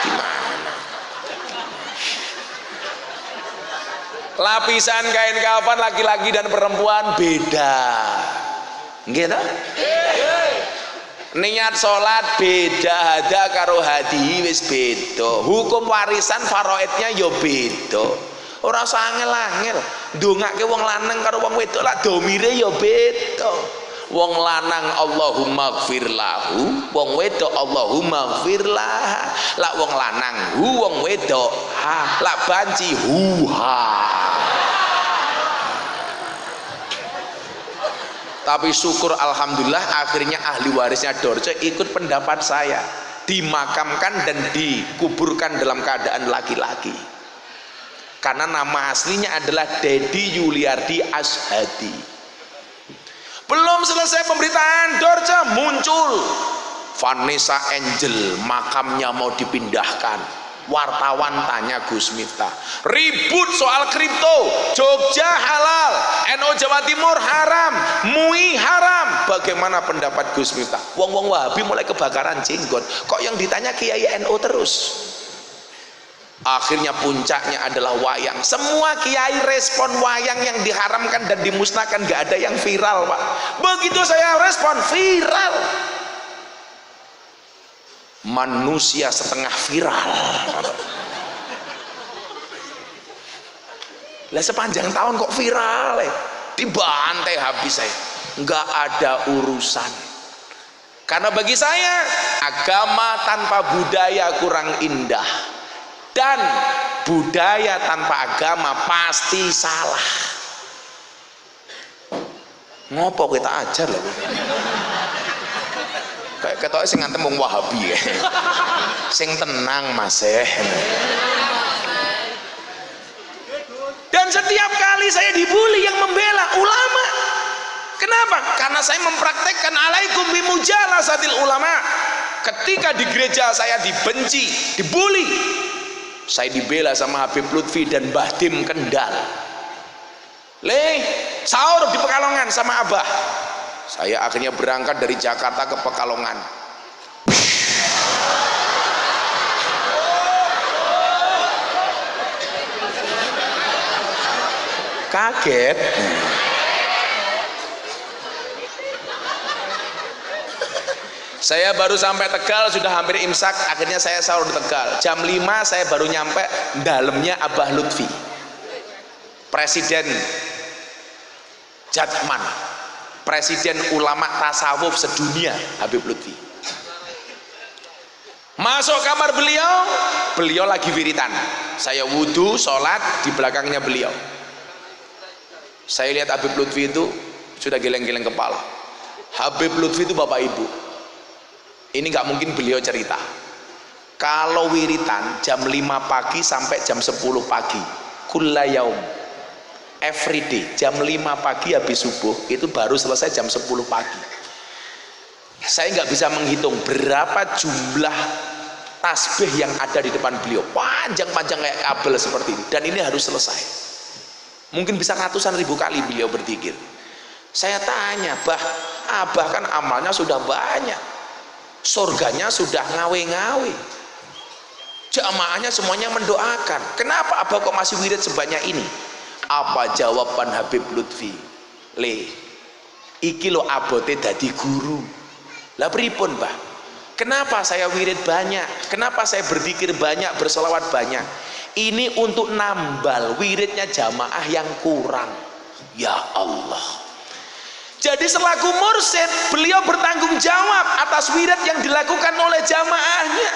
S1: Gimana? Lapisan kain kafan laki-laki dan perempuan beda, gitu. Niat sholat beda, hada karo hadi wis beda. Hukum warisan faraidnya yo beda. Ora usah angel-angel. Ndongake wong lanang karo wong wedok lah domire yo beda. Wong lanang Allahumma gfir lahu, wong wedok Allahumma gfir lah. Lah wong lanang wong wedok ha, lah banci ha. Tapi syukur alhamdulillah akhirnya ahli warisnya Dorce ikut pendapat saya, dimakamkan dan dikuburkan dalam keadaan laki-laki. Karena nama aslinya adalah Deddy Yuliardi Ashadi. Belum selesai pemberitaan Dorce muncul Vanessa Angel, makamnya mau dipindahkan. Wartawan tanya Gus Miftah, ribut soal kripto, Jogja halal, NU Jawa Timur haram, MUI haram. Bagaimana pendapat Gus Miftah? Wong-wong Wahabi mulai kebakaran jenggot, kok yang ditanya Kiai NU terus? Akhirnya puncaknya adalah wayang. Semua kiai respon wayang yang diharamkan dan dimusnahkan, gak ada yang viral Pak. Begitu saya respon viral, manusia setengah viral. Lah sepanjang tahun kok viral ya? Dibantai habis saya. Nggak ada urusan. Karena bagi saya agama tanpa budaya kurang indah, dan budaya tanpa agama pasti salah. Ngopo kita ajar loh. Kayak ketoknya sing ngantem wong Wahabi ya. Sing tenang Mas Dan setiap kali saya dibully yang membela ulama, Kenapa? Karena saya mempraktekkan alaikum bimujalasatil ulama. Ketika di gereja saya dibenci, dibully, saya dibela sama Habib Lutfi dan Mbah Dim Kendal. Sahur di Pekalongan sama Abah. Saya akhirnya berangkat dari Jakarta ke Pekalongan. Kaget. Saya baru sampai Tegal, sudah hampir imsak, akhirnya saya sahur di Tegal. Jam 5 saya baru nyampe dalamnya Abah Lutfi, Presiden Jatman, Presiden ulama tasawuf sedunia, Habib Lutfi. Masuk kamar beliau, beliau lagi wiritan. Saya wudhu, sholat di belakangnya beliau. Saya lihat Habib Lutfi itu sudah geleng-geleng kepala. Habib Lutfi itu bapak ibu. Ini nggak mungkin beliau cerita. Kalau wiritan jam 5 pagi sampai jam 10 pagi, kulla yaum, every day, jam 5 pagi habis subuh, itu baru selesai jam 10 pagi. Saya nggak bisa menghitung berapa jumlah tasbih yang ada di depan beliau, panjang-panjang kayak kabel seperti ini, dan ini harus selesai. Mungkin bisa ratusan ribu kali beliau berzikir. Saya tanya, Abah kan amalnya sudah banyak, surganya sudah ngawe-ngawe, jamaahnya semuanya mendoakan, kenapa Abah kok masih wirid sebanyak ini? Apa jawaban Habib Lutfi? Iki lo abote dadi guru. Lah pripun, Mbah? Kenapa saya wirid banyak? Kenapa saya berzikir banyak, bersolawat banyak? Ini untuk nambal wiridnya jamaah yang kurang. Ya Allah. Jadi selaku mursyid, beliau bertanggung jawab atas wirid yang dilakukan oleh jamaahnya.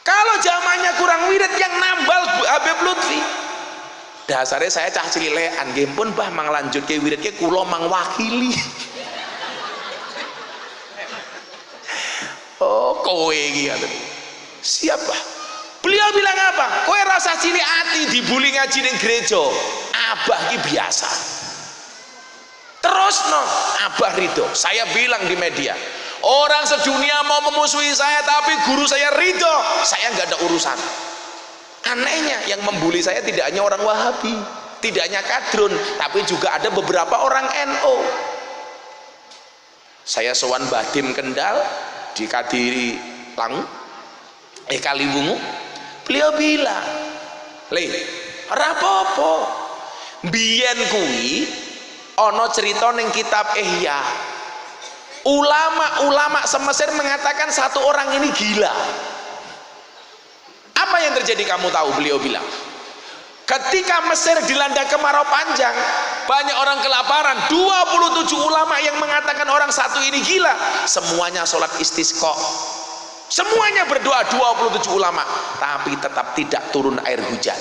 S1: Kalau jamaahnya kurang wirid, yang nambal Habib Lutfi. Dasarnya saya cah cililean, nggih pun Mbah mang lanjutke wiridke kula mang wakili. Oh, kowe iki ngaten. Siapa? Beliau bilang apa? Kowe rasa cilik ati dibuli ngaji ning gereja. Abah iki biasa. Terus no, Abah ridho. Saya bilang di media, orang sedunia mau memusuhi saya tapi guru saya ridho, saya nggak ada urusan. Anehnya yang membuli saya tidak hanya orang Wahabi, tidak hanya kadrun, tapi juga ada beberapa orang NU. Saya sowan Mbah Dim Kendal di Kadiri Langu, Kaliwungu, beliau bilang, rapopo biyen kuwi ono cerita ning kitab Ihya, ulama-ulama semesir mengatakan satu orang ini gila. Apa yang terjadi kamu tahu? Beliau bilang, ketika Mesir dilanda kemarau panjang, banyak orang kelaparan, 27 ulama yang mengatakan orang satu ini gila, semuanya sholat istisqa, semuanya berdoa, 27 ulama, tapi tetap tidak turun air hujan.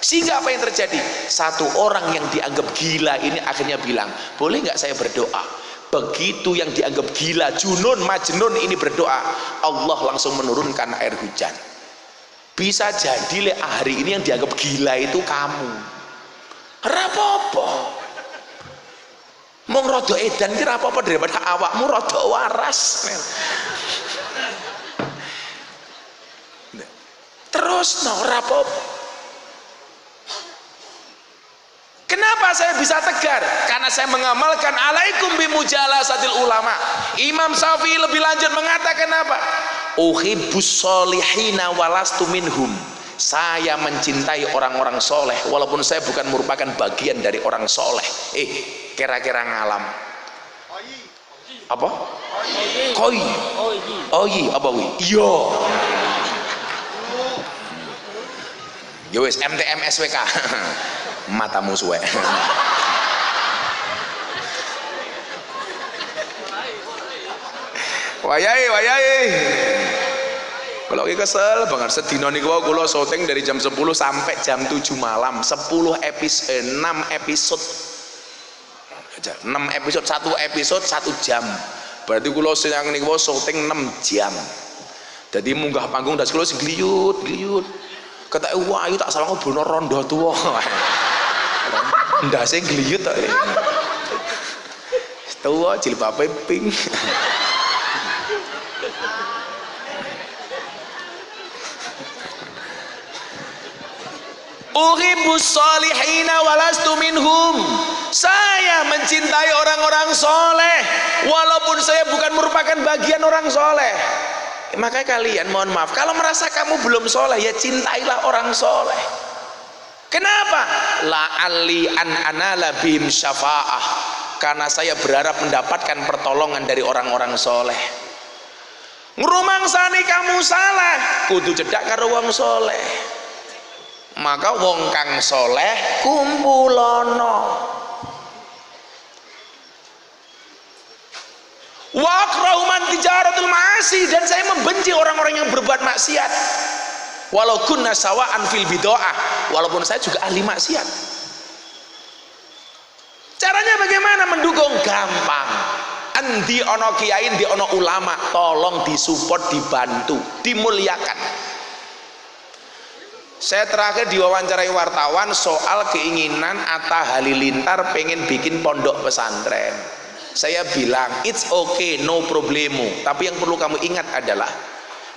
S1: Sehingga apa yang terjadi? Satu orang yang dianggap gila ini akhirnya bilang, boleh nggak saya berdoa? Begitu yang dianggap gila, junun, majnun ini berdoa, Allah langsung menurunkan air hujan. Bisa jadi hari ini yang dianggap gila itu kamu. Rapopo mau rodo edan kira apa daripada awakmu rodo waras. Terus no rapopo. Kenapa saya bisa tegar? Karena saya mengamalkan alaikum bimujalasatil ulama. Imam Syafi'i lebih lanjut mengatakan apa? Uhibbus solihina walastu minhum. Saya mencintai orang-orang soleh walaupun saya bukan merupakan bagian dari orang soleh. Kira-kira ngalam apa? Koi. Oyi apa wi? Yo. Yo wis MTM SWK. Matamu suwe. Wayai. Kalau iki kesel banget, sedina niku kula syuting dari jam 10 sampai jam 7 malam, 6 episode. 6 episode, 1 episode 1 jam. Berarti kula siang niku syuting 6 jam. Jadi munggah panggung das kula gliyut. Ketake wayu tak salah ngobrolno rondo tuwa. ndase gliyut tok. Tuwa jilbabe pink. Uhibbus solihina walastu minhum. Saya mencintai orang-orang soleh walaupun saya bukan merupakan bagian orang soleh. Makanya kalian mohon maaf, kalau merasa kamu belum soleh, ya cintailah orang soleh. Kenapa? La'alli an anala bihim syafa'ah, karena saya berharap mendapatkan pertolongan dari orang-orang soleh. Ngrumangsani kamu salah, kudu cedak karo wong soleh. Maka wong kang soleh kumpulono. Waqra'u man tijaratul ma'asi, dan saya membenci orang-orang yang berbuat maksiat. Walau kunna sawa'an fil bid'ah, walaupun saya juga ahli maksiat. Caranya bagaimana mendukung? Gampang. Endi ono kiai, endi ono ulama, tolong disupport, dibantu, dimuliakan. Saya terakhir diwawancarai wartawan soal keinginan Atta Halilintar pengen bikin pondok pesantren. Saya bilang it's okay, no problemo, tapi yang perlu kamu ingat adalah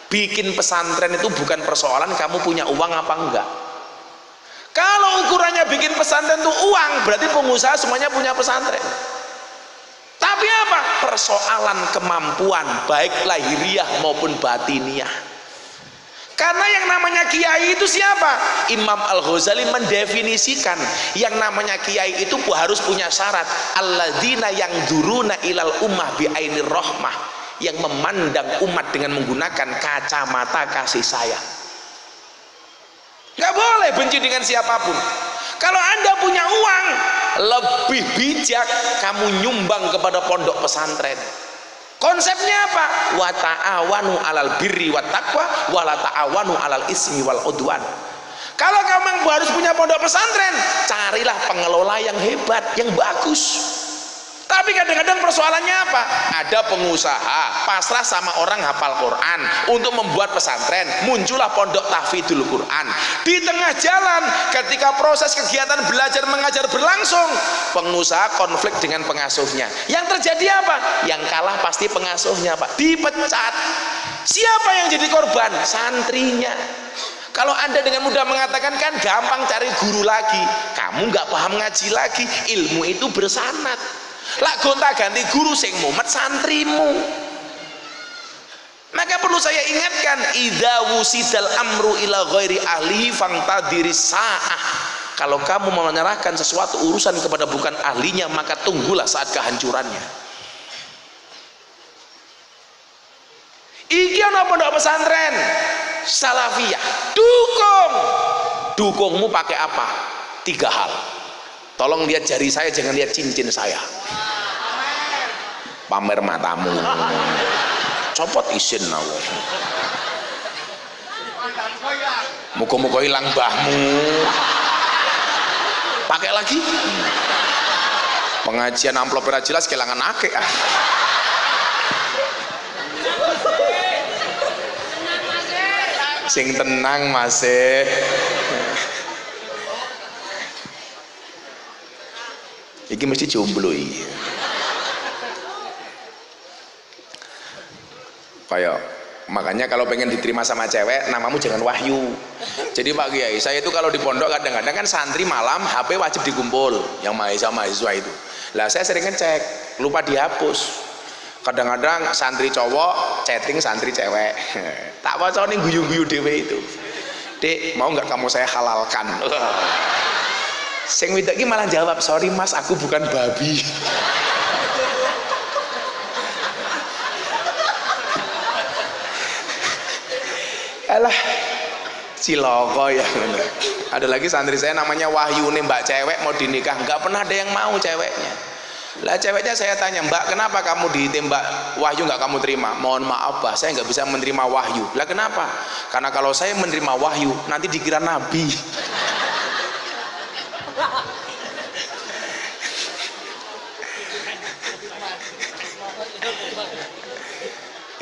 S1: bikin pesantren itu bukan persoalan kamu punya uang apa enggak. Kalau ukurannya bikin pesantren itu uang, berarti pengusaha semuanya punya pesantren. Tapi apa? Persoalan kemampuan baik lahiriah maupun batiniah. Karena yang namanya kiai itu siapa? Imam Al-Ghazali mendefinisikan yang namanya kiai itu harus punya syarat. Alladzina yang duruna ilal ummah bi'ainir rahmah, yang memandang umat dengan menggunakan kacamata kasih sayang. Gak boleh benci dengan siapapun. Kalau Anda punya uang, lebih bijak kamu nyumbang kepada pondok pesantren. Konsepnya apa? Wa ta'awanu 'alal birri wat taqwa wa la ta'awanu 'alal ismi wal udwan. Kalau kamu harus punya pondok pesantren, carilah pengelola yang hebat, yang bagus. Tapi kadang-kadang persoalannya apa? Ada pengusaha pasrah sama orang hafal Quran untuk membuat pesantren, muncullah pondok tahfidzul Quran. Di tengah jalan ketika proses kegiatan belajar mengajar berlangsung, pengusaha konflik dengan pengasuhnya. Yang terjadi apa? Yang kalah pasti pengasuhnya, Pak. Dipecat. Siapa yang jadi korban? Santrinya. Kalau Anda dengan mudah mengatakan kan gampang cari guru lagi, kamu nggak paham ngaji lagi, ilmu itu bersanad. Lak gonta ganti guru sing mumet santrimu. Maka perlu saya ingatkan, idza wusidal amru ila ghairi ahlihi fangtadiris sa'ah. Kalau kamu menyerahkan sesuatu urusan kepada bukan ahlinya, maka tunggulah saat kehancurannya. Iki ana pondok pesantren salafiyah, dukungmu pakai apa? 3 hal. Tolong lihat jari saya, jangan lihat cincin saya. Pamer matamu. Copot isin nawa. Muka-muka hilang mbahmu. Pakai lagi. Pengajian amplop ora jelas kelangan akeh. Sing tenang masih. Iki mesti jomblo iki. Kayak makanya kalau pengen diterima sama cewek, namamu jangan Wahyu. Jadi Pak Kiai, saya itu kalau di pondok kadang-kadang kan santri malam HP wajib dikumpul, yang mahasiswa itu. Lah saya sering ngecek, lupa dihapus. Kadang-kadang santri cowok chatting santri cewek. Tak wacane guyu-guyu dhewe itu. Dek, mau nggak kamu saya halalkan? Sing wedok iki malah jawab, sorry mas, aku bukan babi. Alah, ciloko ya. Ada lagi santri saya namanya Wahyu nih, mbak cewek mau dinikah, nggak pernah ada yang mau ceweknya. Lah ceweknya saya tanya, mbak kenapa kamu ditembak Wahyu nggak kamu terima? Mohon maaf bah, saya nggak bisa menerima Wahyu. Lah kenapa? Karena kalau saya menerima Wahyu nanti dikira nabi.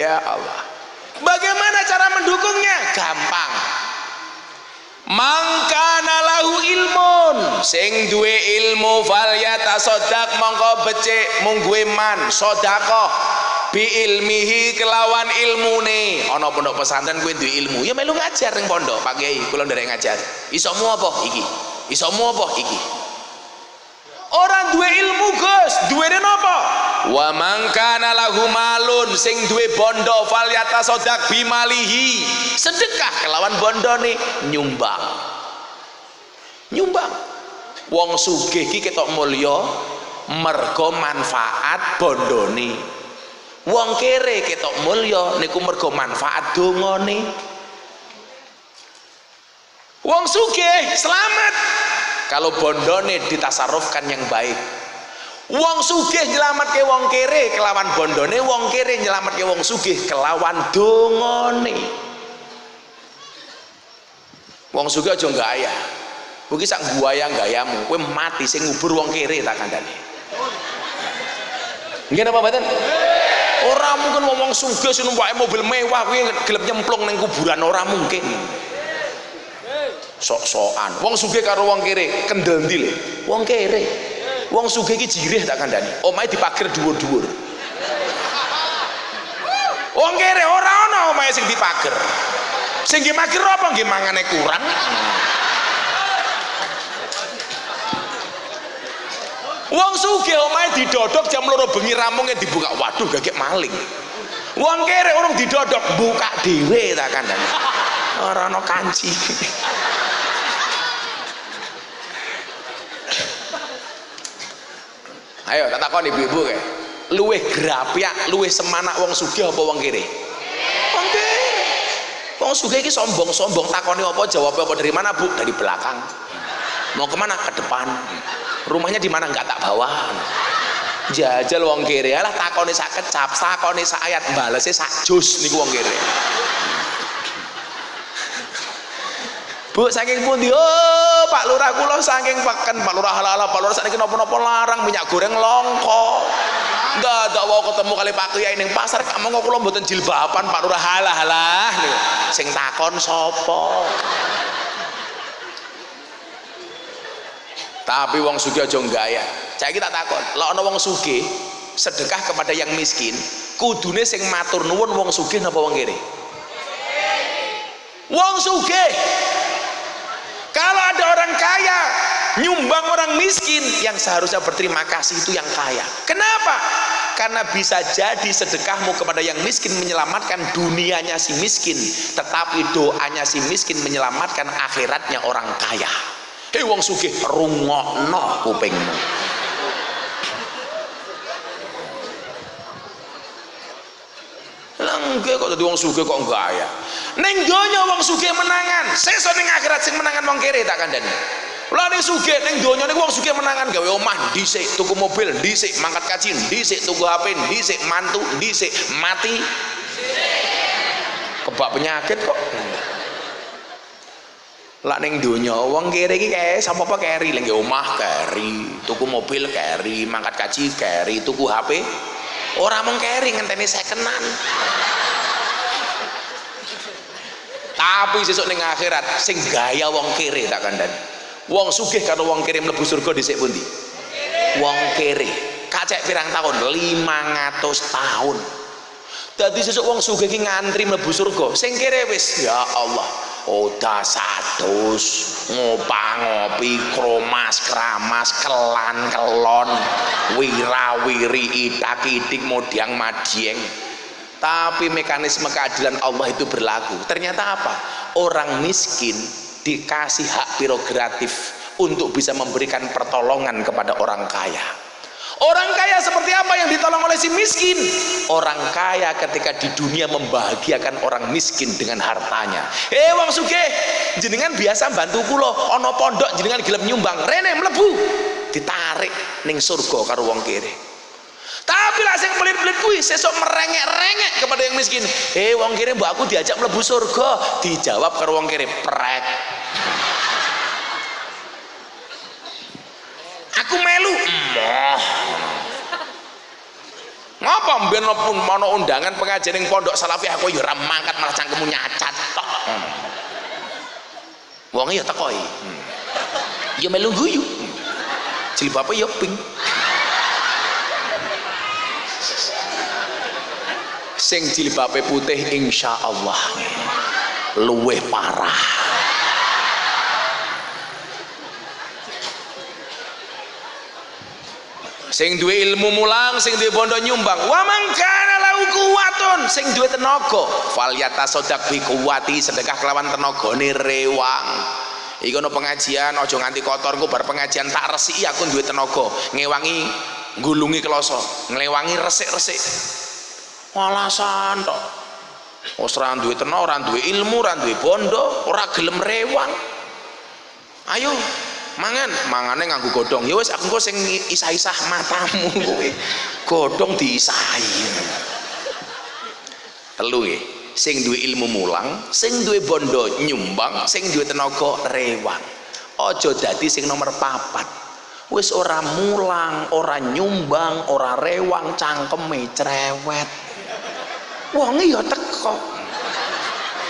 S1: Ya Allah, bagaimana cara mendukungnya? Gampang. Mangkana lahu ilmun, malun sing duwe ilmu falyatasaddaq mongko becik mung duwe man sedekah bi ilmihi kelawan ilmune. Ana pondok pesantren kuwi duwe ilmu ya melu ngajar ning pondok. Pak Kiai kula nderek ngajar isomu apa iki isomu apa iki. Orang duwe ilmu Gus duwene napa? Wa mangkana lahu malun sing duwe bondo falyatasaddaq bi malihi sedekah kelawan bondone nyumbang. Nyumbang. Wong sugih iki ketok mulya mergo manfaat bondone. Wong kere ketok mulya niku mergo manfaat dongane. Wong sugih selamat kalau bondone ditasarufkan yang baik. Wong sugih nyelamatke wong kere kelawan bondone, wong kere nyelamatke wong sugih kelawan dongane. Wong sugih aja gaya. Kuwi sak gaya-gayamu, kowe mati sing ngubur wong kere tak kandhane. Nggih napa mboten? Ora mungkin wong sugih sing numpak mobil mewah kuwi gelem nyemplung ning kuburan, ora mungkin. Sok-sokan. Wong sugih karo wong kere kendel ndi lho? Wong kere. Wong sugih iki jirih tak kandhani. Omahe dipager dhuwur-dhuwur. Wong kere ora ana omahe sing dipager. Sing nggih mager apa nggih mangane kurang. Wong sugih omahe didodok jam 2 bengi ramunge dibuka. Waduh gagek maling. Wong kere urung didodok buka dhewe tak kandhani. Ora ana kanci. Ayo tak takon ibu-ibu kae. Luwih grapyak, luwih semanak wong sugih apa wong kere? Wong kere. Wong sugih iki sombong-sombong takoni apa jawabnya apa dari mana Bu? Dari belakang. Mau kemana? Ke depan. Rumahnya di mana? Enggak tak bawa. Jajal wong kere. Alah takoni sak kecap, takoni sak ayat balese sak jus niku wong kere. Bu saking pundi? Oh, Pak Lurah kula saking peken. Pak Lurah halala, Pak Lurah sakniki napa-napa larang minyak goreng longko. Ndak wau ketemu kali Pak Kiai ning pasar kamu kok kula mboten jilbaban Pak Lurah halah niku. Sing takon sapa? Tapi wong sugih aja gaya. Saiki tak takon, lek ana wong sugih sedekah kepada yang miskin, kudune sing matur nuwun wong sugih napa wong kere? Wong sugih. Kalau ada orang kaya nyumbang orang miskin, yang seharusnya berterima kasih itu yang kaya. Kenapa? Karena bisa jadi sedekahmu kepada yang miskin menyelamatkan dunianya si miskin, tetapi doanya si miskin menyelamatkan akhiratnya orang kaya. Hei wong sugih, rungokno kupingmu. Langge kok dadi wong sugih kok gaya. Ning donya wong sugih menangan, sesuk ning akhirat sing menangan wong kere tak kandhani. Lah ning sugih ning donya niku wong sugih menangan gawe omah dhisik, tuku mobil dhisik, mangkat kaji dhisik, tuku HP dhisik, mantu dhisik, mati kebak penyakit kok. Lah ning donya wong kere iki kae sapa-apa keri, lek omah keri, tuku mobil keri, mangkat kaji keri, tuku HP ora mung keri ngenteni sekenan. Tapi sesuk ning akhirat sing gaya wong kere tak kandhani. Wong sugih karo wong kere mlebu surga dhisik pundi? Wong kere kacek pirang tahun? 500 tahun. Dadi sesuk wong sugih iki ngantri mlebu surga, sing kere wis ya Allah oda 100 ngopang-ngopi kromas kramas kelan kelon wirawiri itak-itik modiang madieng. Tapi mekanisme keadilan Allah itu berlaku. Ternyata apa? Orang miskin dikasih hak prerogatif untuk bisa memberikan pertolongan kepada orang kaya. Orang kaya seperti apa yang ditolong oleh si miskin? Orang kaya ketika di dunia membahagiakan orang miskin dengan hartanya. Wong sugih, jenengan biasa bantu kula, ana pondok jenengan gelem nyumbang, rene mlebu, ditarik ning surga karo wong kere. Tapi lah sing pelit-pelit kuwi sesuk merengek-rengek kepada yang miskin. Wong kere mbok aku diajak mlebu surga, dijawab karo wong kere, prek. Aku melu. Ngapa mben pun ana undangan pengajian ning pondok Salafi aku ya ora mangkat malah cangkemmu nyacat tok. Wong ya teko iki. ya melu guyu. Jilbabe ya pink. Sing jilbabe putih insyaallah luweh parah. Sing duwe ilmu mulang, sing duwe bondo nyumbang. Wa mangkana lahu kuwatun, sing duwe tenaga falyatasaddaq bi kuwati, sedekah kelawan tenagane rewang. Iku ono pengajian aja nganti kotor, engko bar pengajian tak resiki aku duwe tenaga, ngewangi nggulungi kloso, nglewangi resik-resik. Alasan tok. Wis ora duwe tenaga, ora duwe ilmu, ora duwe bondo, ora gelem rewang. Ayo mangane nganggo godhong. Ya wis aku engko sing isah-isah matamu kuwi. Godhong diisahi. Telu nggih. Sing duwe ilmu mulang, sing duwe bondo nyumbang, sing duwe tenaga rewang. Aja dadi sing nomor 4. Wis ora mulang, ora nyumbang, ora rewang, cangkeme cerewet. Wonge ya teko.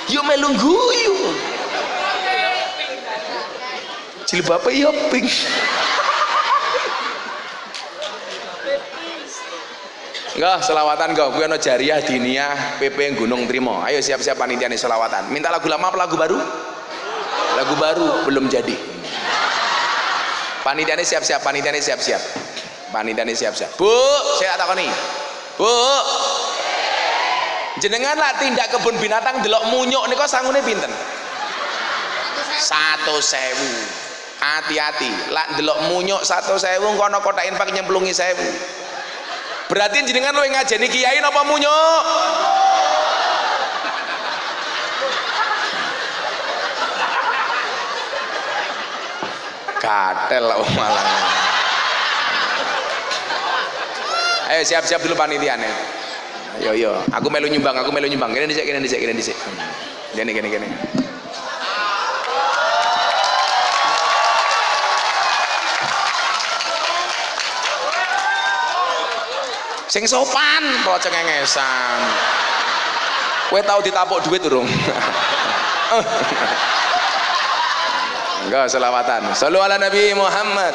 S1: Ya melu guyu. Jilbabe ya pink. Enggak, selawatan kok. Kuwi ana jariah diniyah PP Gunung Trimo. Ayo siap-siap panitiane selawatan. Minta lagu lama apa lagu baru? Lagu baru belum jadi. Panitiane siap-siap, panitiane siap-siap. Panitiane siap-siap. Bu, saya takoni. Bu. Jenengan lah tindak kebun binatang delok munyuk nika sangune pinten? 100.000. Hati-hati, lak delok munyuk 100.000 kono kotak infak nyemplungi 1.000. Berarti jenengan lu ngajeni kiai napa munyuk? Gatel lah malah. Ayo siap-siap dulu panitiane. Yo, aku melu nyumbang. Kene dhisik. Gini. Sing sopan, kok cengengesan. Kowe tau ditapuk duit durung? Enggak, selawatan. Shallu ala Nabi Muhammad.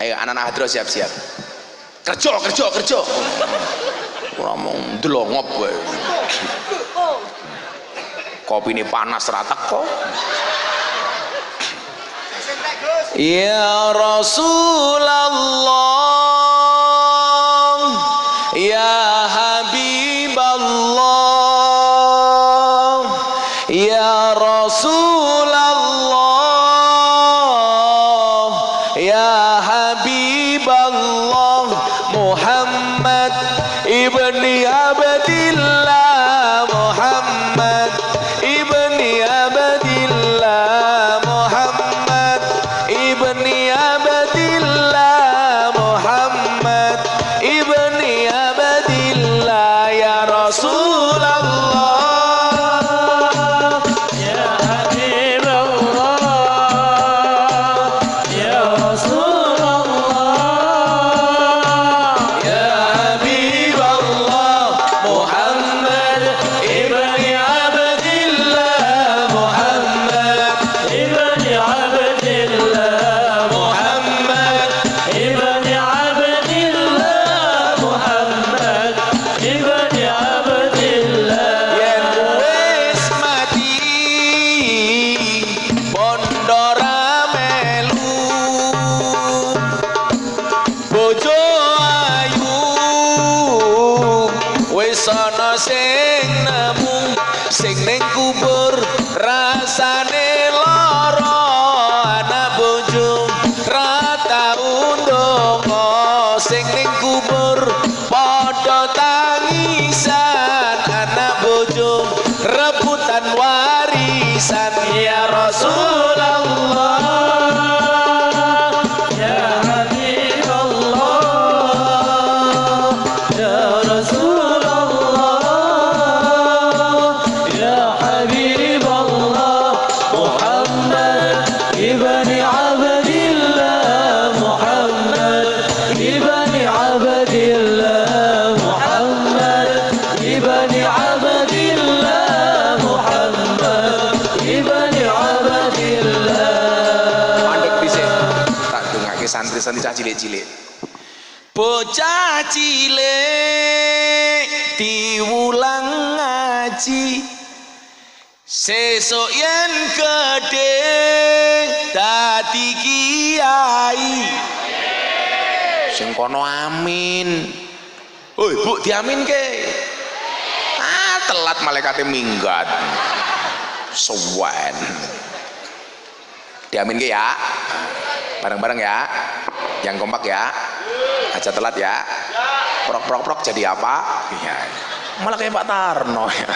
S1: Ayo anak-anak hadroh siap-siap. Kerja. Ora mau ndelongop kowe. Kopine panas ra teko. Ya Rasulullah, ya Habiballah, ya Rasulullah, ya Habiballah, Muhammad ibni Abdillah, Muhammad ibni Abdillah, Muhammad ibni Abdillah, Muhammad ibni Abdillah, ya Rasulullah, ya Habiballah, ya Rasulullah, ya Habiballah, Muhammad ibni Abdillah, Muhammad ibni Abdillah, Muhammad ibni Abdillah, Muhammad ibni Abdillah. Yen wis mati bondo ra melu, bojo ayu wis ana sing nemu, sing ning kubur rasane lara, anak bojo ra tau ndonga, sing ning kubur padha tangisan, anak bojo rebutan warisan, ya Rasulullah, ya Habiballah, ya Rasulullah, ya Habiballah, Muhammad ibni Abdillah, Muhammad ibni Abdillah, Muhammad ibni Abdillah, Muhammad ibni Abdillah. santri cah cilik-cilik. Bocah cilik diulang ngaji, sesuk yen gedhe dadi kiai. Sing kono amin. Oi, Bu, diaminke. Telat malaikate minggat. Suwen. Diaminke ya. Bareng-bareng ya. Yang kompak ya. Aja telat ya. Prok jadi apa? Ya. Malah kayak Pak Tarno ya.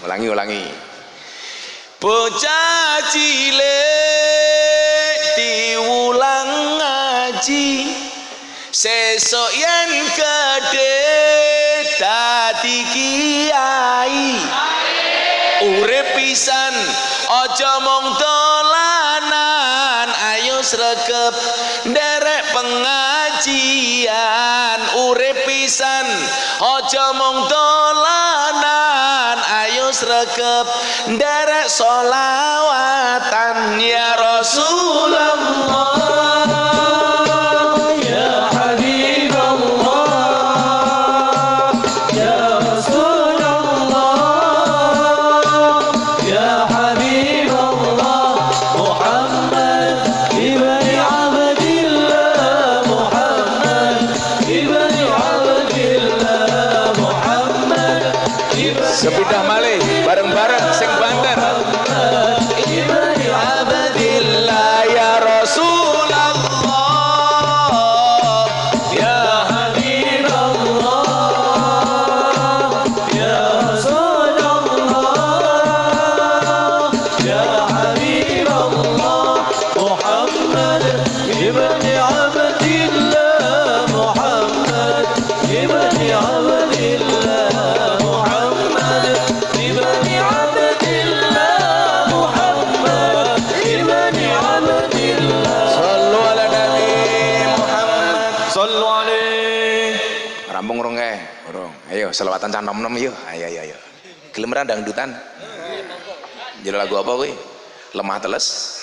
S1: Ulangi. Bocah cilik diulang ngaji, sesuk yen gedhe dadi kiai. Urip pisan aja mung dolanan, ayo sregep nderek pengajian. Urip pisan aja mung dolanan, ayo sregep nderek sholawatan ya Rasulullah. Sepidah malih bareng-bareng sing banter. Ibni Abdillah ya Rasulullah, ya Habibullah, ya Rasulullah, ya Habibullah. Muhammad ibni Abdillah, Muhammad ibni Abdillah, rampung urung kae? Urung. Ayo selawatan cah nom-nom yuk. Ayo. Gelem ra dangdutan? Jero lagu apa kuwi? Lemah teles.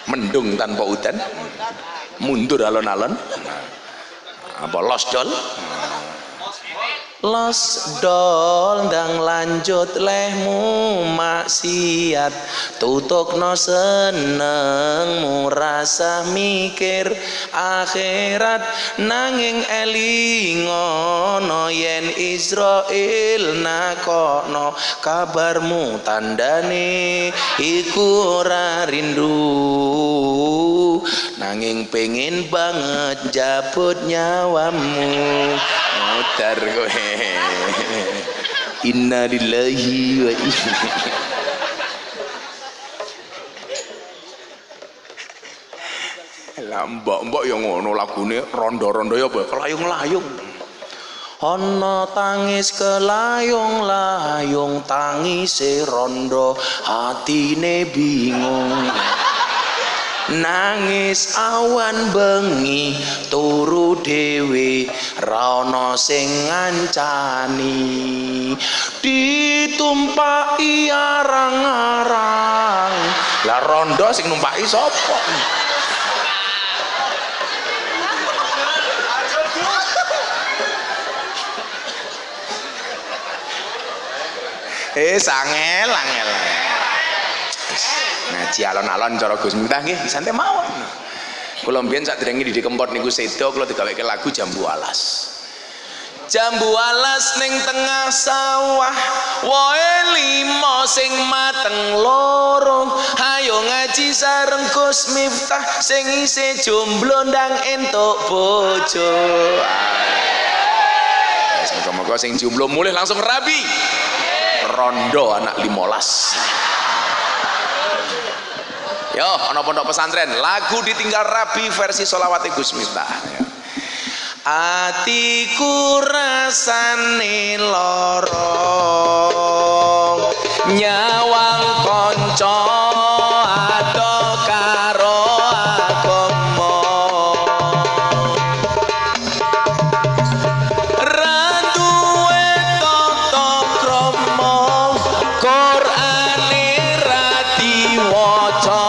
S1: Mendung tanpa udan. Mundur alon-alon. Apa los dol? Los dol ndang lanjut lehmu maksiat, tutukno senengmu rasa mikir akhirat, nanging elingono yen Israil nakokno kabarmu tandane iku ora rindu, nanging pengen banget jabut nyawamu. Mutar kowe. Inna lillahi wa inna. Lah mbok ya ngono lagune rondo-rondo ya apa kelayung-layung. Ana tangis kelayung-layung, tangise rondo atine bingung. Nangis awan bengi turu dhewe ra ana sing ngancani, ditumpaki arang-arang. Lah rondo sing numpaki sapa? Sangel ngaji alon-alon cara Gus Miftah nggih santai mawon. Kula mbiyen sadurunge Didi Kempot niku sedo kula digaweke lagu Jambu Alas. Jambu alas ning tengah sawah, woe limo sing mateng loro. Hayo ngaji sareng Gus Miftah sing isih jomblo ndang entuk bojo. Semoga-moga sing jomblo mulih langsung rabi. Rondo anak 15. Yo, ana pondok pesantren, lagu ditinggal rabi versi sholawate Gus Miftah. Atiku rasane lara, nyawang kanca ado karo agama. Ra duwe tata krama, Qur'ane ra diwaca.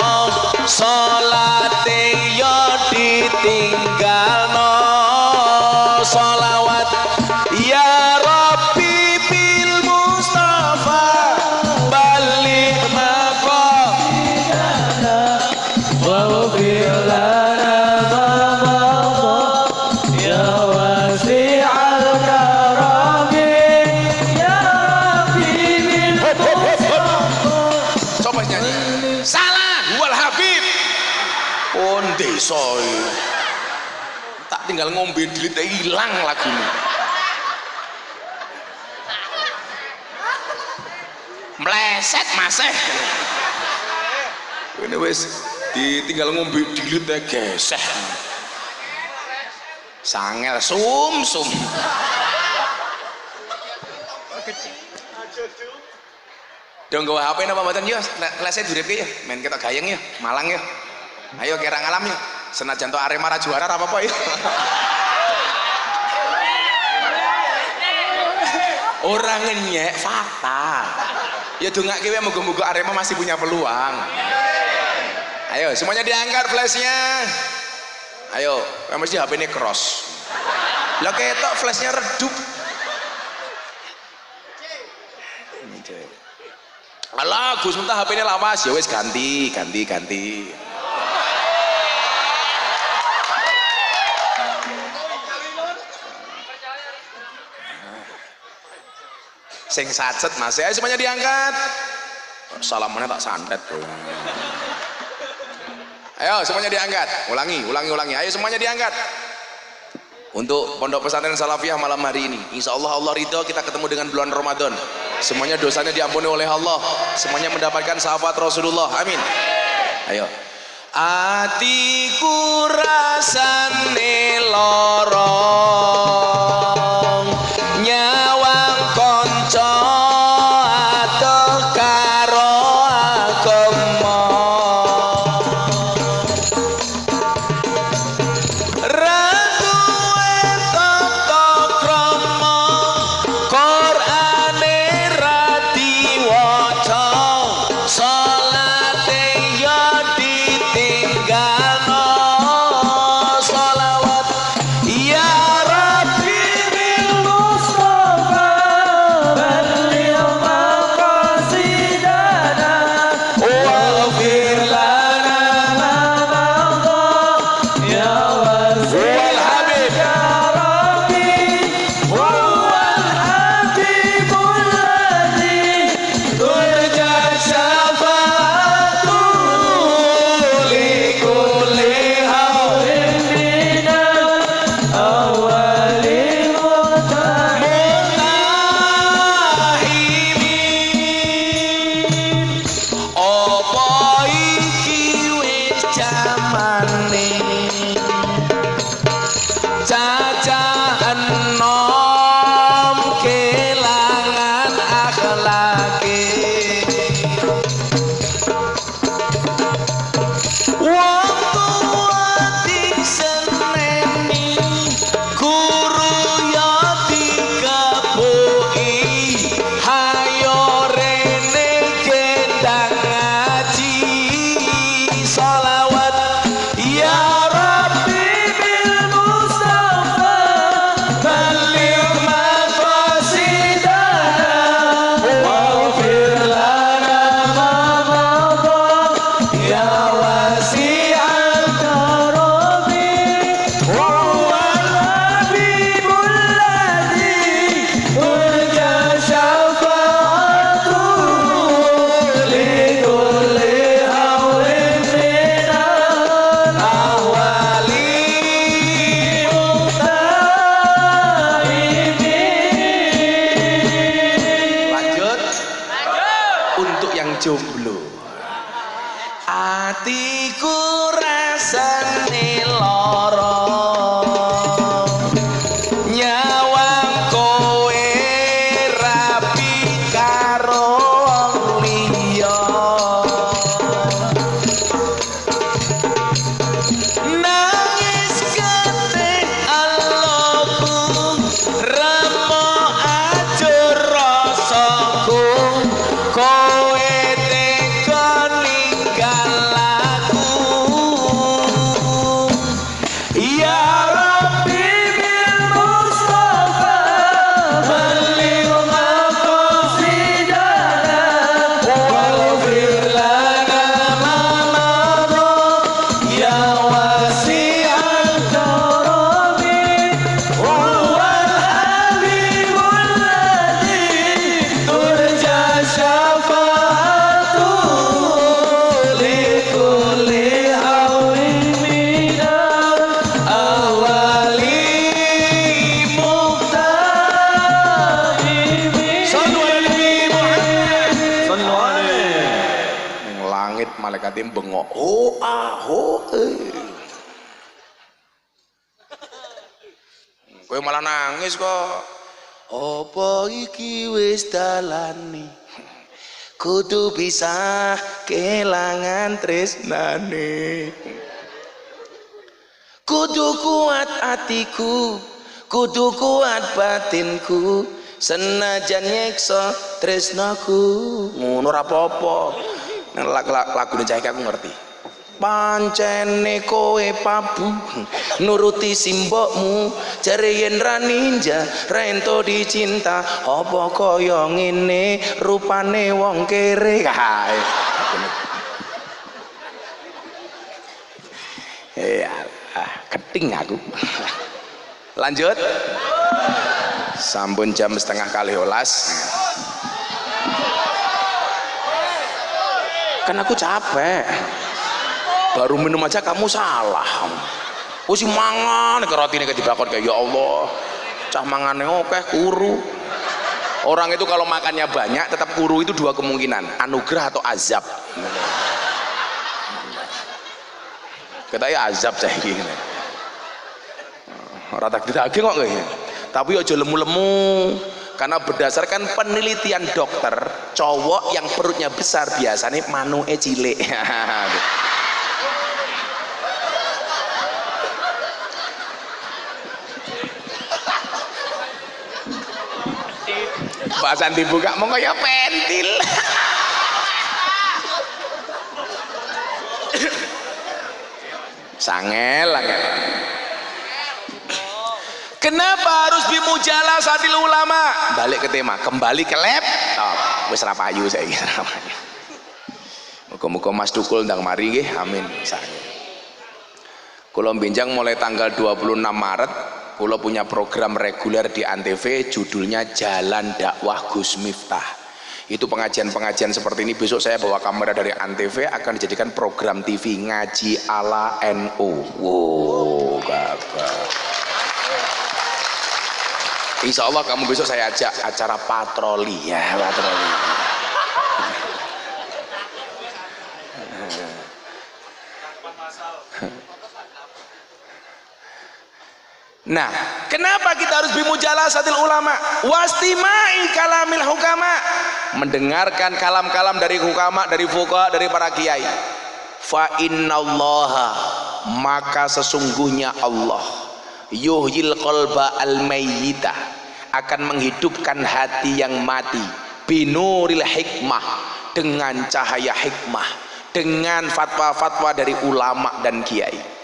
S1: tinggal ngombe dilit hilang lagunya. Meleset masih. Ini wis ditinggal ngombe dilit geseh. Sangel sum. Dong gawa HP napa mboten yo? Klase duripke ya, main ketok gayeng ya, Malang ya. Ayo kira ngalam ya. Senajan to Arema ra juara ra apa-apa ya. Orang ngenyek fakta. Ya dongake wae muga-muga Arema masih punya peluang. Ayo semuanya diangkat flashnya. Ayo, mesti HP ini cross. Lah ketok flashnya redup. Alah, Gus mentah HP ini lawas, ya wes ganti. Sing sacet Mas, ayo semuanya diangkat. Salamannya tak santet. Ayo semuanya diangkat. Ulangi. Ayo semuanya diangkat. Untuk Pondok Pesantren Salafiyah malam hari ini, insya Allah Allah ridho kita ketemu dengan bulan Ramadan. Semuanya dosanya diampuni oleh Allah. Semuanya mendapatkan syafaat Rasulullah. Amin. Ayo. Atiku rasane lorong, nyawang konco atuh karo agama. Jomblo atiku rasane lara nyawang kowe rapi karo wong liya nangis getih alokku remo ajur rasaku kowe malaikate bengok. Oh ah oh. Kowe malah nangis kok. Apa iki wis dalane? Kudu bisa kelangan tresnane. Kudu kuat hatiku, kudu kuat batinku, senajan nyekso tresnaku. Ngono ora apa-apa. Nang lagune cah iki aku ngerti. Pancene kowe pabu nuruti simbokmu, jare yen ra ninja rento dicinta, apa kaya ngene rupane wong kere. Kae ya keting aku. Lanjut. Sampun jam 10:30. Kan aku capek. Baru minum aja kamu salah. Oh si mangan ke roti ini dibakar kayak ya Allah. Cah mangane okeh kuru. Orang itu kalau makannya banyak tetap kuru itu dua kemungkinan, anugerah atau azab. Katanya azab cah iki. Ora tak didaging kok kayaknya. Tapi aja lemu-lemu. Karena berdasarkan penelitian dokter, cowok yang perutnya besar biasanya manuke cilik. Bahasan dibuka mau kayak pentil. Sangel lah kan. Kenapa harus bimujalah sadil ulama? Balik ke tema, kembali ke laptop. Wis ra payu saiki. Muga-muga Mas Dukul ndang mari nggih, amin. Kula benjang mulai tanggal 26 Maret kula punya program reguler di Antv, judulnya Jalan Dakwah Gus Miftah. Itu pengajian-pengajian seperti ini. Besok saya bawa kamera dari Antv, akan dijadikan program TV ngaji ala NU. Wow, gagah. Insya Allah kamu besok saya ajak acara patroli ya, patroli. Nah, kenapa kita harus bimujalasatil ulama? Wastimai kalamil hukama, mendengarkan kalam-kalam dari hukama, dari fuqaha, dari para kiai. Fa innallaha, maka sesungguhnya Allah yuhyil qalba al-mayyita, akan menghidupkan hati yang mati, binuril hikmah, dengan cahaya hikmah, dengan fatwa-fatwa dari ulama dan kiai.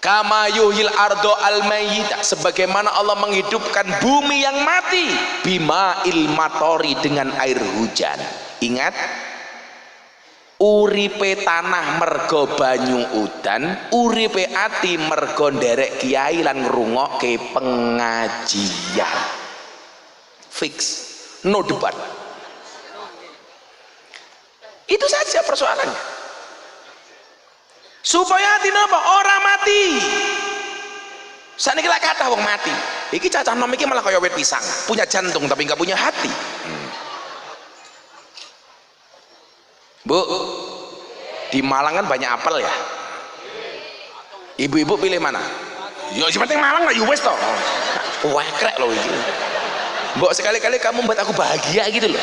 S1: Kama yuhyil ardo al-mayyita, sebagaimana Allah menghidupkan bumi yang mati, bima ilmatori, dengan air hujan. Ingat, uripe tanah mergo banyu udan, uripe ati mergo nderek kiai lan ngrungokke pengajian. Fix, no debat. Itu saja persoalannya. Supaya hati napa orang mati. Saniki lak kathah wong mati. Iki cacah nom iki malah kaya wit pisang, punya jantung tapi enggak punya hati. Bu, di Malang kan banyak apel ya. Ibu-ibu pilih mana? Ya sing penting Malang lah ya wis to. Wah, krek loh iki. Mbok sekali-kali kamu membuat aku bahagia gitu loh.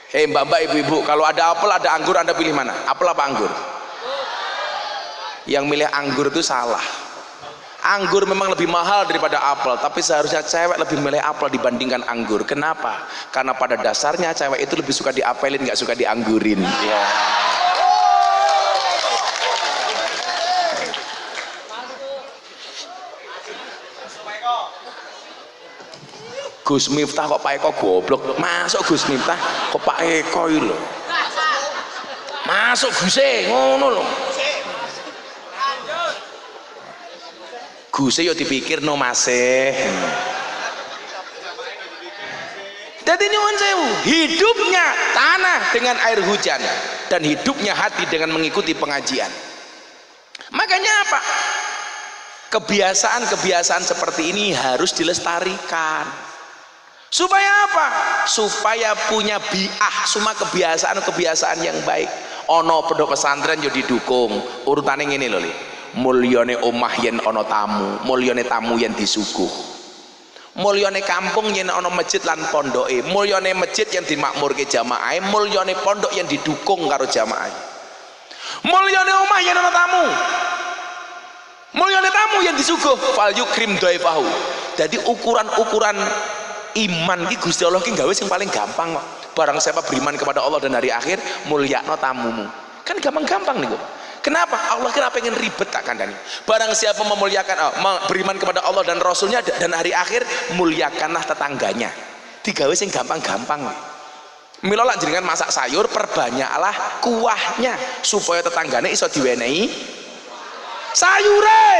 S1: Hei mbak-mbak, ibu-ibu, kalau ada apel ada anggur, Anda pilih mana? Apel apa anggur? Yang milih anggur itu salah. Anggur memang lebih mahal daripada apel, tapi seharusnya cewek lebih milih apel dibandingkan anggur. Kenapa? Karena pada dasarnya cewek itu lebih suka diapelin, nggak suka dianggurin. Ya. Gus Miftah kok Pak Eko goblok. Masuk Gus Miftah kok Pak Eko iki lho. Masuk Guse ngono lho. Guse yo dipikir no masih. Jadi nyuwun sewu, hidupnya tanah dengan air hujan dan hidupnya hati dengan mengikuti pengajian. Makanya apa? Kebiasaan-kebiasaan seperti ini harus dilestarikan. Supaya apa? Supaya punya semua kebiasaan yang baik. Ono pondok pesantren yo didukung. Urutane ngene lho, mulyane omah yen ono tamu, mulyane tamu yen disuguh. Mulyane kampung yen ono masjid lan pondoke, mulyane masjid yang dimakmurke jamaah, mulyane pondok yang didukung karo jamaah. Mulyane omah yen ono tamu. Mulyane tamu yang disuguh, fal yukrim dhaifahu. Jadi ukuran-ukuran iman ki Gusti Allah ki gawe sing paling gampang kok. Barang siapa beriman kepada Allah dan hari akhir, mulyakno tamumu. Kan gampang-gampang niku. Kenapa? Allah kira pengen ribet tak kandani. Barang siapa beriman kepada Allah dan Rasulnya dan hari akhir, muliakanlah tetangganya. Digawe sing gampang-gampang. Mila lak jenengan masak sayur, perbanyaklah kuahnya supaya tetanggane iso diwenehi sayure.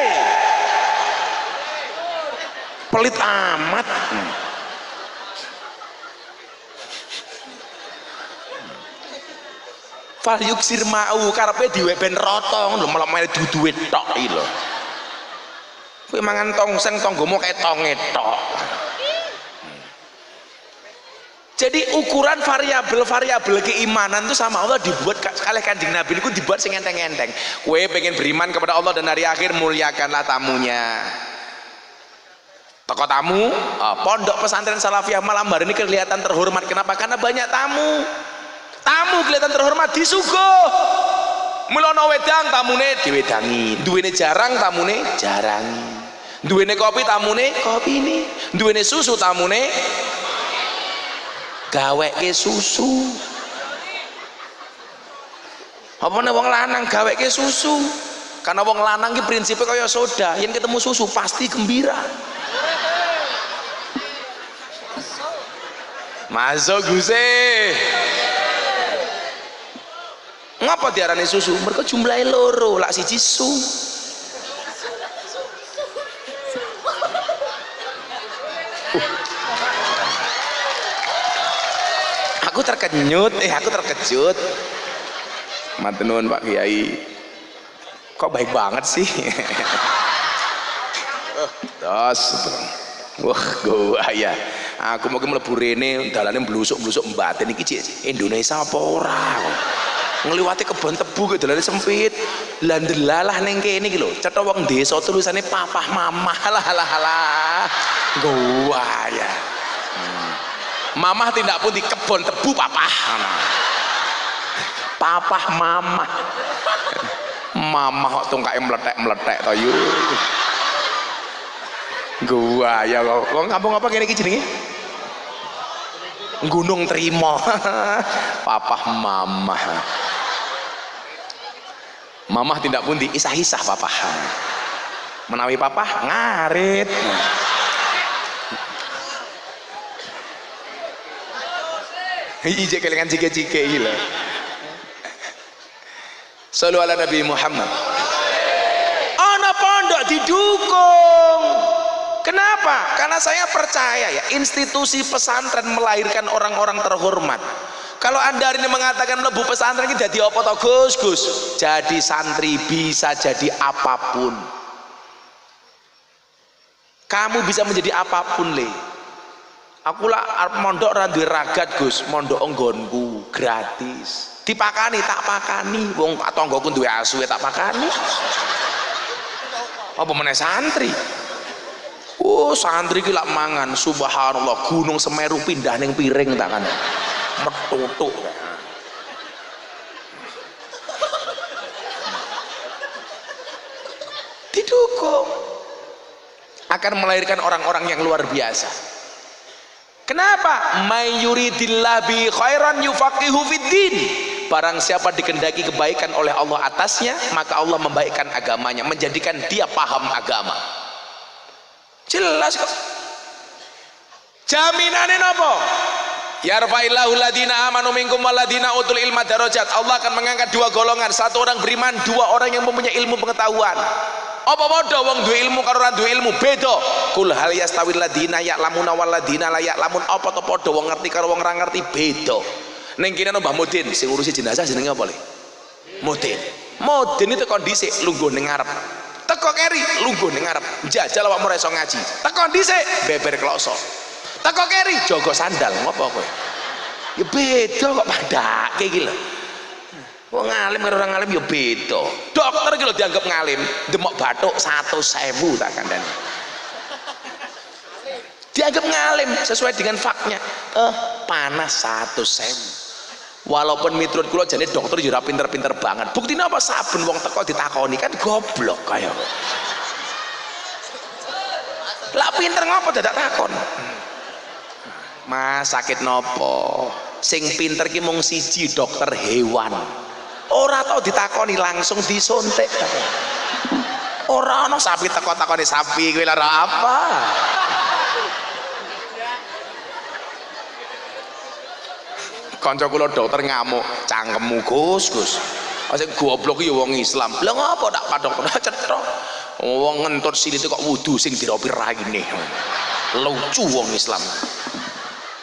S1: Pelit amat. Fal yuksir mau karepe diwe ben rata ngono malah mele duduhe tok iki lho. Kowe mangan tongseng tanggomu kae tonge tok. Jadi ukuran variabel keimanan itu sama Allah dibuat kalih Kanjeng Nabi niku dibuat sing enteng-enteng. Kowe pengen beriman kepada Allah dan hari akhir, muliakanlah tamunya. Toko tamu, pondok pesantren Salafiyah Malam hari ini kelihatan terhormat. Kenapa? Karena banyak tamu. Tamu kelihatan terhormat, disuguh. Mulono wedang tamune diwedangi, duwene jarang tamune jarangi, duwene kopi tamune kopine, duwene susu tamune gaweke susu. Apa nek wong lanang gaweke susu? Karena wong lanang ki prinsipnya kaya soda, yen ketemu susu pasti gembira. Masuk Guse. Ngapa diarani susu? Mereka jumlahnya loro, lak siji su. Aku terkejut. Matur nuwun Pak Kiai. Kok baik banget sih? Terus, wah gua ya. Aku mau mlebu rene dalane blusuk-blusuk mbaten iki cik Indonesia apa ora kok. Ngliwati kebon tebu kok dalane sempit. Lah ndelalah ning kene iki lho, cetha wong desa tulisane papah mamah. Lah. Gua ya. Mamah tindak pun di kebon tebu papah. Papah mamah. Mamah kok tungkae meletek-meletek to yo. Gua ya kok kampung apa kene iki jenenge? Gunung Trimo. Papah mamah. Mamah tindak pun diisah-isah papah. Menawi papah ngarit. Ije kelingan cike-cike iki lho. Shallu ala Nabi Muhammad. Ana pondok didukung. Kenapa? Karena saya percaya ya, institusi pesantren melahirkan orang-orang terhormat. Kalau Anda hari ini mengatakan lebu pesantren ini jadi apa toh Gus? Jadi santri bisa jadi apapun. Kamu bisa menjadi apapun le. Aku lah mondok ra duwe ragat Gus, mondok nggonku gratis. Dipakani tak pakani, wong tanggoku duwe asu tak pakani. Apa meneh santri? Oh santri ki lak mangan, subhanallah gunung Semeru pindah ning piring tak kan. Metutuk. Didukung. Akan melahirkan orang-orang yang luar biasa. Kenapa? May yuridillah bi khairan yufaqihu fiddin. Barang siapa dikehendaki kebaikan oleh Allah atasnya, maka Allah membaikkan agamanya, menjadikan dia paham agama. Jelas kok. Jaminane napa? Yarfa'illahu alladhina amanu minkum walladhina utul ilma darajat. Allah akan mengangkat dua golongan, satu orang beriman, dua orang yang mempunyai ilmu pengetahuan. Apa padha wong duwe ilmu karo ora duwe ilmu? Beda. Kul hal yastawil ladina ya'lamuna wal ladina la ya'lamun. Apa to padha wong ngerti karo wong ora ngerti? Beda. Ning kene Mbah Mudin sing ngurusi jenazah jenenge apa le? Mudin. Mudin itu kondisi lungguh ning ngarep. Teko keri lungguh ning ngarep. Jajal awakmu ora iso ngaji. Teko dhisik beber kloso. teko keri jaga sandal ngopo kowe ya beda kok padake iki lho wong ngalim karo orang ngalim ya beda dokter iki lho dianggap ngalim demok bathuk 100.000 tak kandhani dianggap ngalim sesuai dengan faknya panas 100.000 walaupun miturut kula jane dokter yo ora pinter-pinter banget buktine apa saben wong teko ditakoni kan goblok kaya lah pinter ngopo dadak takon mas sakit nopo sing pinter ki mung siji dokter hewan ora tau ditakoni langsung disuntik ora ana sapi teko takoni sapi kuwi lara apa kanca kula dokter ngamuk cangkemmu Gus sing goblok ya wong Islam lha ngopo tak padhok cetok wong ngentut silit kok wudu sing diropi raine lucu wong Islam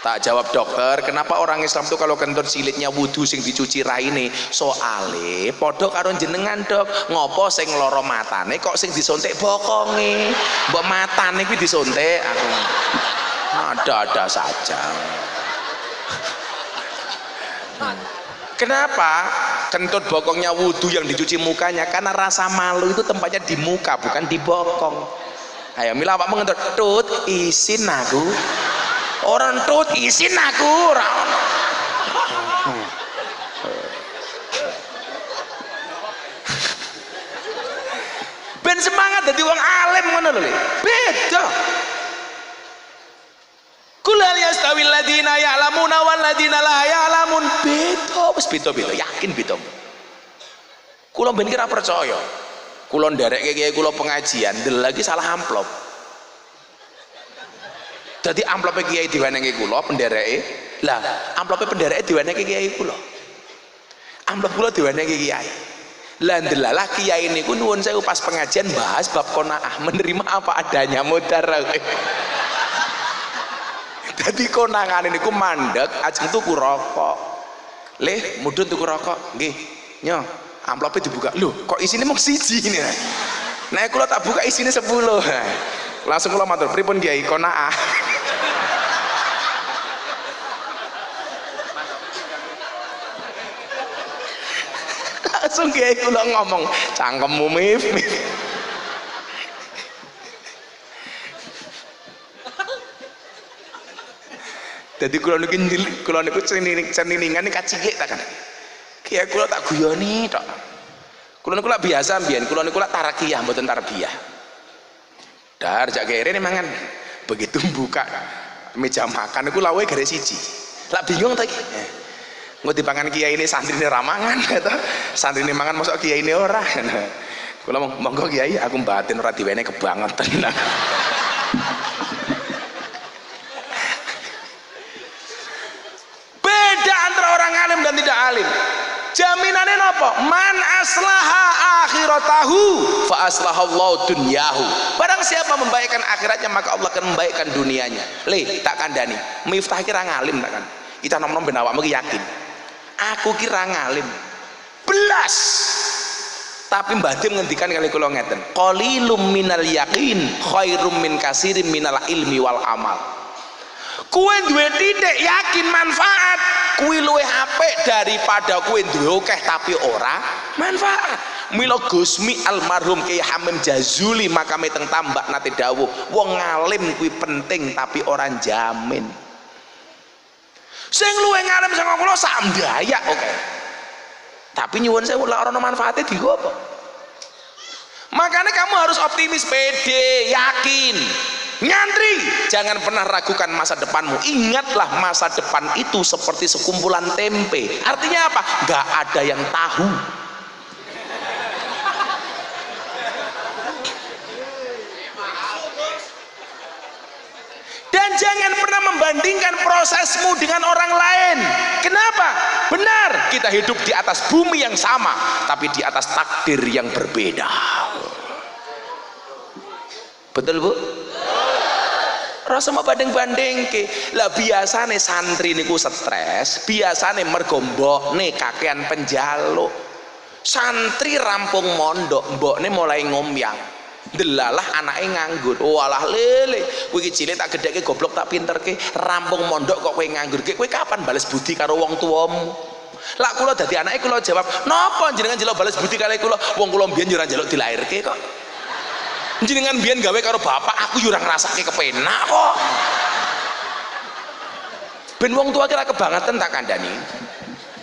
S1: tak jawab dokter kenapa orang Islam tuh kalau kentut silitnya wudu sing dicuci raine soale padha karo jenengan dok ngopo sing loro matane kok sing disontek bokonge mbok matane kuwi disontek aku ada saja kenapa kentut bokongnya wudu yang dicuci mukanya karena rasa malu itu tempatnya di muka bukan di bokong ayo mila apa mengentut tut isin aku orang tut isin aku ora ono ben semangat dadi wong alim ngono lho beda kul hal yastawil ladina ya'lamuna wal ladina la ya'lamun beda wis beda-beda yakin beda kula ben kira percaya kula nderekke kiai kula pengajian lagi salah amplop jadi amplopnya kiai diwenengi kula pendereke lah amplopnya pendereke diwenengi kiai kula amplop kula diwenengi kiai lah ndelalah kiai niku nuwun sewu pas pengajian bahas bab qanaah menerima apa adanya mudar jadi konangan niku mandek ajeng tuku rokok leh mudun tuku rokok nggih nyo amplopnya dibuka lho kok isine mung siji ini nah kula tak buka isine 10 langsung kula matur pripun kiai qanaah langsung kiai kula ngomong cangkemmu mif jadi kula niku ceniningan kacikik tak kan kiai kula tak guyoni tok kula niku lak biasa mbiyen kula niku lak tarakiyah mboten tarbiyah dar jak kere mangan begitu buka meja makan niku lawe gare siji lak bingung ta iki engko dipangan kiai ini santri ini ramangan gitu santri ini mangan masuk kiai ini ora kula monggo kiai aku batin ora diwene kebangetan beda antara orang alim dan tidak alim jaminannya apa man aslaha akhiratahu fa aslahallahu dunyahu barang siapa membaikkan akhiratnya maka Allah akan membaikkan dunianya le tak kandani miftah kira ngalim tak kan kita nom-nom ben awakmu yakin aku kira ngalim belas tapi Mbah Dim ngendikan kali kula ngeten qalilum minal yaqin khairum min kasirin minal ilmi wal amal kuwe duwe titik yakin manfaat kuwi luwih apik daripada kuwe duwe akeh tapi ora manfaat mila Gusmi almarhum Kiai Hamim Jazuli makame teng Tambak nate dawuh wong ngalim kuwi penting tapi ora jamin sing luwih ngalim sing kula sak ndayak oke tapi nyuwun sewu ora ono manfaate dienggo apa makanya kamu harus optimis pede yakin nyantri jangan pernah ragukan masa depanmu ingatlah masa depan itu seperti sekumpulan tempe artinya apa nggak ada yang tahu dan jangan pernah membandingkan prosesmu dengan orang lain kenapa? Benar kita hidup di atas bumi yang sama tapi di atas takdir yang berbeda betul bu? Rasa mau banding-banding ke lah biasane santri niku stres biasane mergo mbokne kakean penjaluk santri rampung mondok mbokne mulai ngomyang Delalah anake nganggur. Walah lele, kowe iki cilik tak gedheke goblok tak pinterke, rampung mondok kok kowe nganggur. Kowe kapan bales budi karo wong tuamu? Lah kula dadi anake kula jawab, "Napa jenengan njaluk bales budi kali kula? Wong kula mbiyen yo ora njaluk dilairke kok." Jenengan mbiyen gawe karo bapak, aku yo ora ngrasake kepenak kok. Ben wong tua kira kebangetan tak kandhani.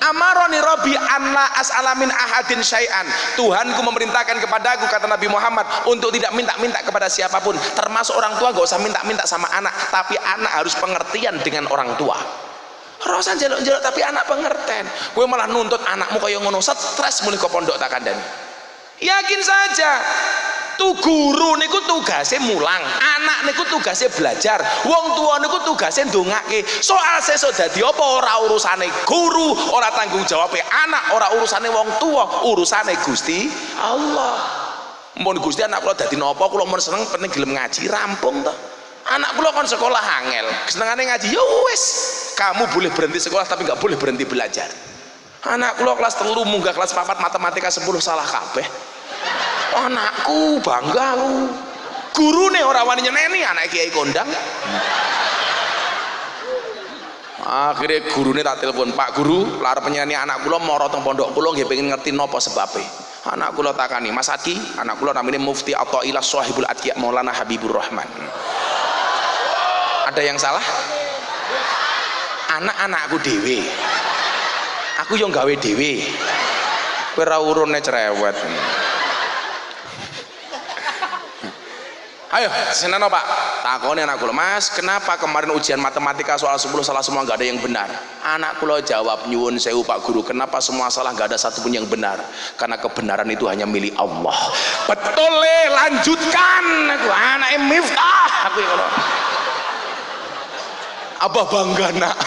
S1: Amaroni Rabbi anla as'alamin ahadin syai'an. Tuhanku memerintahkan kepadaku, kata Nabi Muhammad, untuk tidak minta-minta kepada siapapun, termasuk orang tua. Gak usah minta-minta sama anak, tapi anak harus pengertian dengan orang tua. Rasa jaluk-jaluk tapi anak pengertian. Gue malah nuntut anakmu kaya ngono, stres mulih ke pondok tak kandhani. Yakin saja tu guru niku tugasnya mulang, anak niku tugasnya belajar, wong tua niku tugasnya ndongake. Soal sesuk dadi apa ora urusane guru, ora tanggung jawabnya anak, ora urusane wong tua, urusane Gusti Allah. Mun Gusti anak kula dadi napa kula mun seneng penting gelem ngaji, rampung to. Anak kula kon sekolah angel, senengane ngaji ya wis. Kamu boleh berhenti sekolah tapi nggak boleh berhenti belajar. Anak kula kelas 3 munggah kelas 4 matematika 10 salah kabeh. Anakku bangga aku. Gurune ora wani nyeneni anak kiai kondang. Akhirnya gurune tak telepon, "Pak Guru, arep nyeneni anak kula mara teng pondok kula nggih pengen ngerti napa sebabe." Anak kula takani, "Mas Adi, anak kula namanya Mufti Athaillah Shahibul Atqiya Maulana Habibur Rahman." Ada yang salah? Anak-anakku dhewe. Aku yo gawe dhewe. Kowe ora urune cerewet. Ayo, senana Pak, takoni anak kula, "Mas, kenapa kemarin ujian matematika soal 10 salah semua nggak ada yang benar?" Anak kula jawab, "Nyuwun sewu Pak Guru, kenapa semua salah nggak ada satupun yang benar? Karena kebenaran itu hanya milik Allah." Betul lanjutkan. Aku anake Miftah. Aku ya kalau Abah bangga nak.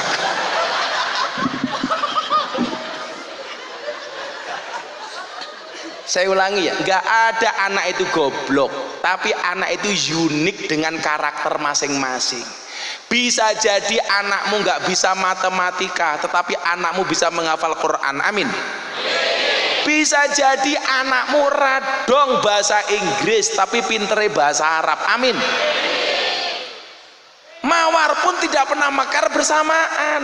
S1: Saya ulangi ya, nggak ada anak itu goblok, tapi anak itu unik dengan karakter masing-masing. Bisa jadi anakmu nggak bisa matematika, tetapi anakmu bisa menghafal Quran. Amin. Bisa jadi anakmu radong bahasa Inggris, tapi pintere bahasa Arab. Amin. Mawar pun tidak pernah makar bersamaan.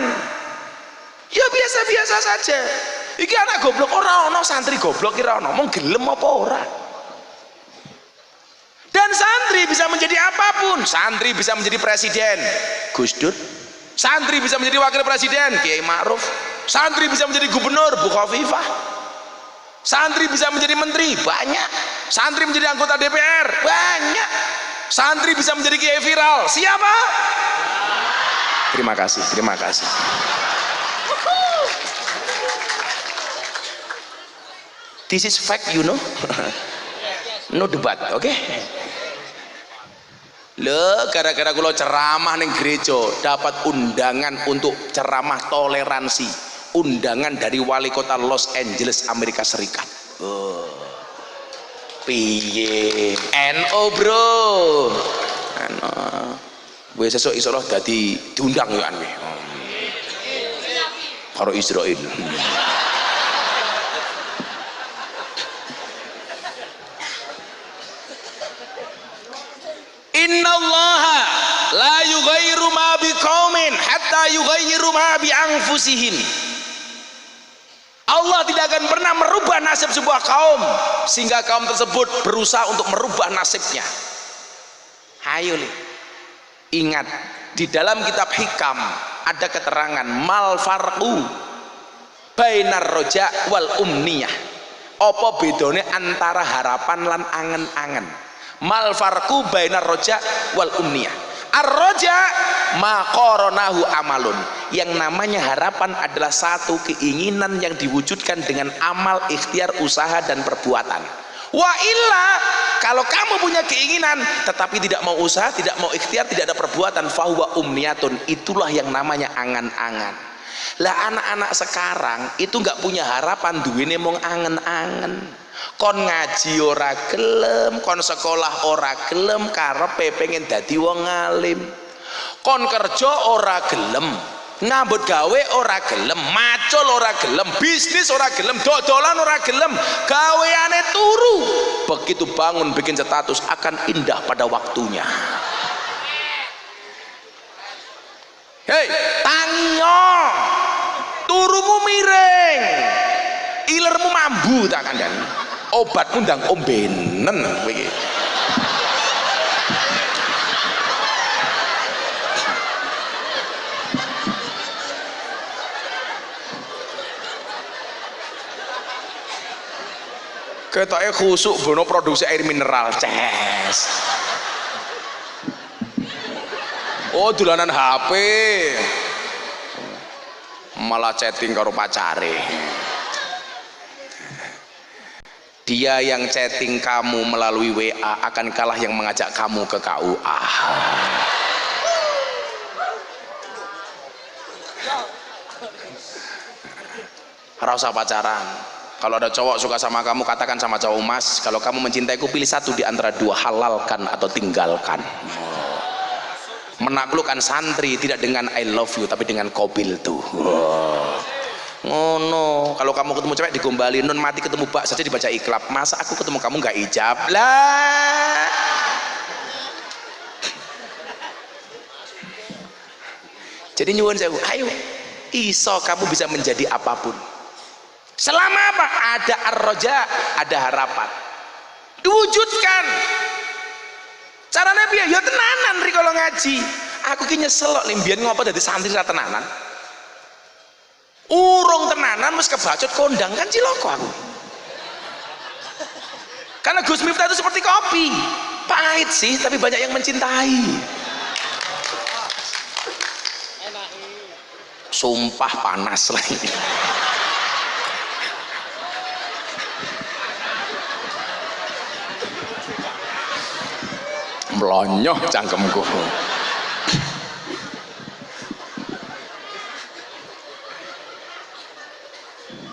S1: Ya biasa-biasa saja. Iki anak goblok ora ono, santri goblok ora ono, mong gelem apa ora. Dan santri bisa menjadi apapun. Santri bisa menjadi presiden, Gus Dur. Santri bisa menjadi wakil presiden, Kiai Ma'ruf. Santri bisa menjadi gubernur, Bu Khofifah. Santri bisa menjadi menteri, banyak. Santri menjadi anggota DPR, banyak. Santri bisa menjadi kiai viral, siapa? Terima kasih, terima kasih. This is fact, you know. No debat, oke? Okay? Loh, gara-gara kula ceramah ning gereja dapat undangan untuk ceramah toleransi, undangan dari wali kota Los Angeles, Amerika Serikat. Oh. Piye? NO bro. NO. Gue sesuk iso roh dadi diundang yo anwe. Karo Israel. Innallaha la yughayyiru ma biqaumin hatta yughayyiru ma bi anfusihim. Allah tidak akan pernah merubah nasib sebuah kaum sehingga kaum tersebut berusaha untuk merubah nasibnya. Ayo ingat, di dalam kitab Hikam ada keterangan mal farqu bainar roja wal umniyah. Apa bedone antara harapan lan angen-angen? Mal farqu bainar roja wal umniyah. Ar-roja ma qoronahu amalun. Yang namanya harapan adalah satu keinginan yang diwujudkan dengan amal, ikhtiar, usaha dan perbuatan. Wa illa, kalau kamu punya keinginan tetapi tidak mau usaha, tidak mau ikhtiar, tidak ada perbuatan, fahuwa umniyatun. Itulah yang namanya angan-angan. Lah anak-anak sekarang itu nggak punya harapan, duwene mung angen-angen. Kon ngaji ora gelem, kon sekolah ora gelem, karepe pengen dadi wong alim. Kon kerja ora gelem, ngambut gawe ora gelem, macul ora gelem, bisnis ora gelem, dodolan ora gelem, gaweane turu. Begitu bangun bikin status akan indah pada waktunya. Hei, tangiyo, turumu miring, ilermu mambu tak kandhani. Obatmu ndang ombenen iki. Ketoke khusuk bono produksi air mineral ces. Oh dolanan HP. Malah chatting karo pacare. Dia yang chatting kamu melalui WA akan kalah yang mengajak kamu ke KUA. Ora usah pacaran. Kalau ada cowok suka sama kamu, katakan sama cowok, mas, kalau kamu mencintaiku pilih satu di antara dua, halalkan atau tinggalkan. Menaklukkan santri tidak dengan I love you tapi dengan kobil tuh. Ngono. Kalau kamu ketemu cewek digombalin, nun mati ketemu bak saja dibaca iklab. Masa aku ketemu kamu nggak ijab lah? Jadi nyuwun sewu, ayo iso kamu bisa menjadi apapun. Selama apa? Ada ar-roja, ada harapan. Diwujudkan. Caranya piye? Ya tenanan ri kalau ngaji. Aku ki nyesel kok mbiyen ngopo dadi santri ra tenanan. Urung tenanan wis kebacut kondang kan ciloko aku. Karena Gus Miftah itu seperti kopi, pahit sih tapi banyak yang mencintai. Sumpah panas lagi. Melonyoh cangkemku.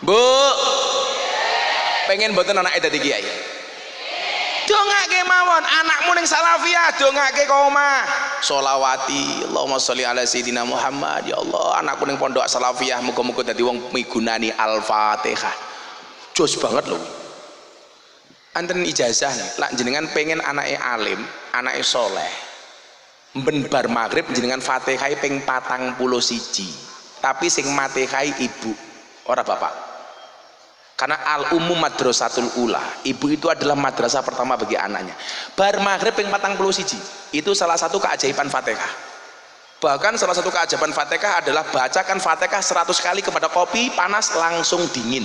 S1: Bu, pengen mboten anake dadi kiai? Dongake mawon, anakmu ning salafiyah dongake koma. Sholawati, Allahumma sholli ala sayyidina Muhammad. Ya Allah, anakku ning pondok salafiyah muga-muga dadi wong migunani Al-Fatihah. Jos banget lho. Anten ijazah lak jenengan pengen anake alim, anake soleh. Ben bar maghrib jenengan Fatihah ping 41. Tapi sing matihai ibu, ora bapak. Karena al-umum madrasatul ula, ibu itu adalah madrasah pertama bagi anaknya. Bar maghrib ping 41 itu salah satu keajaiban Fatihah. Bahkan salah satu keajaiban Fatihah adalah bacakan Fatihah 100 kali kepada kopi panas langsung dingin.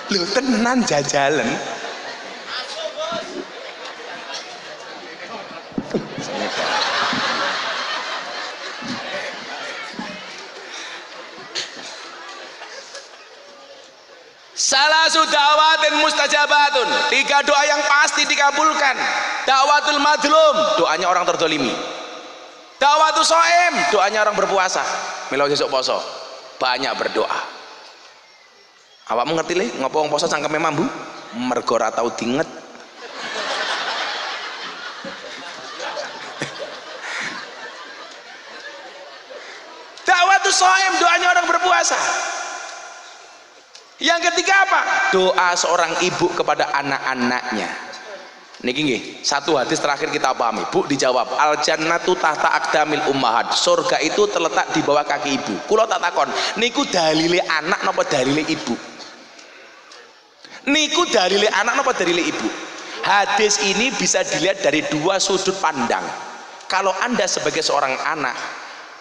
S1: Lho tenan jajalan. Salasu da'watin mustajabatun, 3 doa yang pasti dikabulkan. Da'watul madlum, doanya orang terdolimi. Da'watul so'im, doanya orang berpuasa. Milo sesuk poso, banyak berdoa. Awakmu ngerti le, ngopo wong poso cangkeme mambu? Mergo ora tau dinget. Da'watul so'im, doanya orang berpuasa. Yang ketiga apa? Doa seorang ibu kepada anak-anaknya. Niki nggih, satu hadis terakhir kita pahami. Bu dijawab, al jannatu tahta aqdamil ummahat. Surga itu terletak di bawah kaki ibu. Kula tak takon, niku dalile anak napa dalile ibu? Niku dalile anak napa dalile ibu? Hadis ini bisa dilihat dari 2 sudut pandang. Kalau Anda sebagai seorang anak,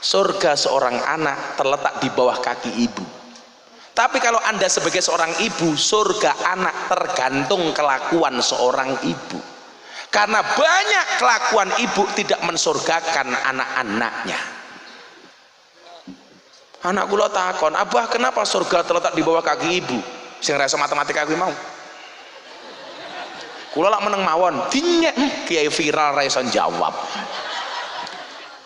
S1: surga seorang anak terletak di bawah kaki ibu. Tapi kalau Anda sebagai seorang ibu, surga anak tergantung kelakuan seorang ibu. Karena banyak kelakuan ibu tidak mensurgakan anak-anaknya. Anak kula takon, "Abah, kenapa surga terletak di bawah kaki ibu?" Sing rasa matematika kuwi mau. Kula lak meneng mawon, dinyek kiai viral ra iso jawab.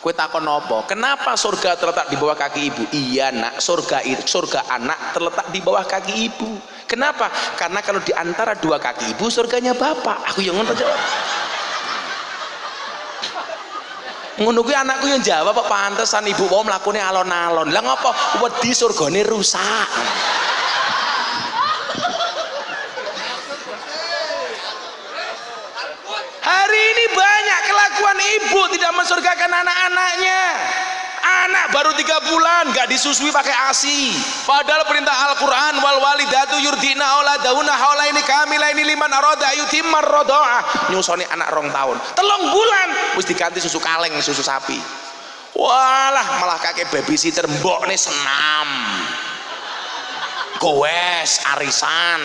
S1: Kowe takon apa? Kenapa surga terletak di bawah kaki ibu? Iya nak, surga anak terletak di bawah kaki ibu. Kenapa? Karena kalau di antara dua kaki ibu surganya bapak. Aku yang ngono jawab. Ngono kuwi anakku yang jawab kok pantesan ibu mau mlakune alon-alon. Lah ngopo? Wedi surgane rusak. Hari ini banyak kelakuan ibu tidak mensurgakan anak-anaknya. Anak baru 3 bulan gak disusui pakai ASI. Padahal perintah Al-Quran wal walidatu yurdina auladahunna haulaini kamilaini liman arada yutimar radha'ah. Nyusoni anak 2 tahun. 3 bulan wis diganti susu kaleng, susu sapi. Walah malah kakek babysitter mbokne senam. Gowes arisan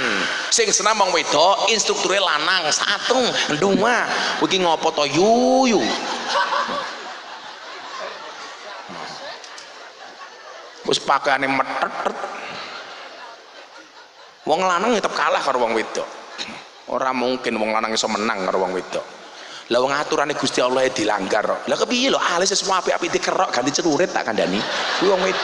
S1: sing senam wong wedok instrukturnya lanang 1 2 iki ngopo to yuyu wis pakaiane metet wong lanang tetep kalah karo wong wedok ora mungkin wong lanang iso menang karo wong wedok lah wong aturane Gusti Allah dilanggar lah kepiye lho alis wis apik-apik dikerok ganti celurit tak kandhani kuwi wong wedok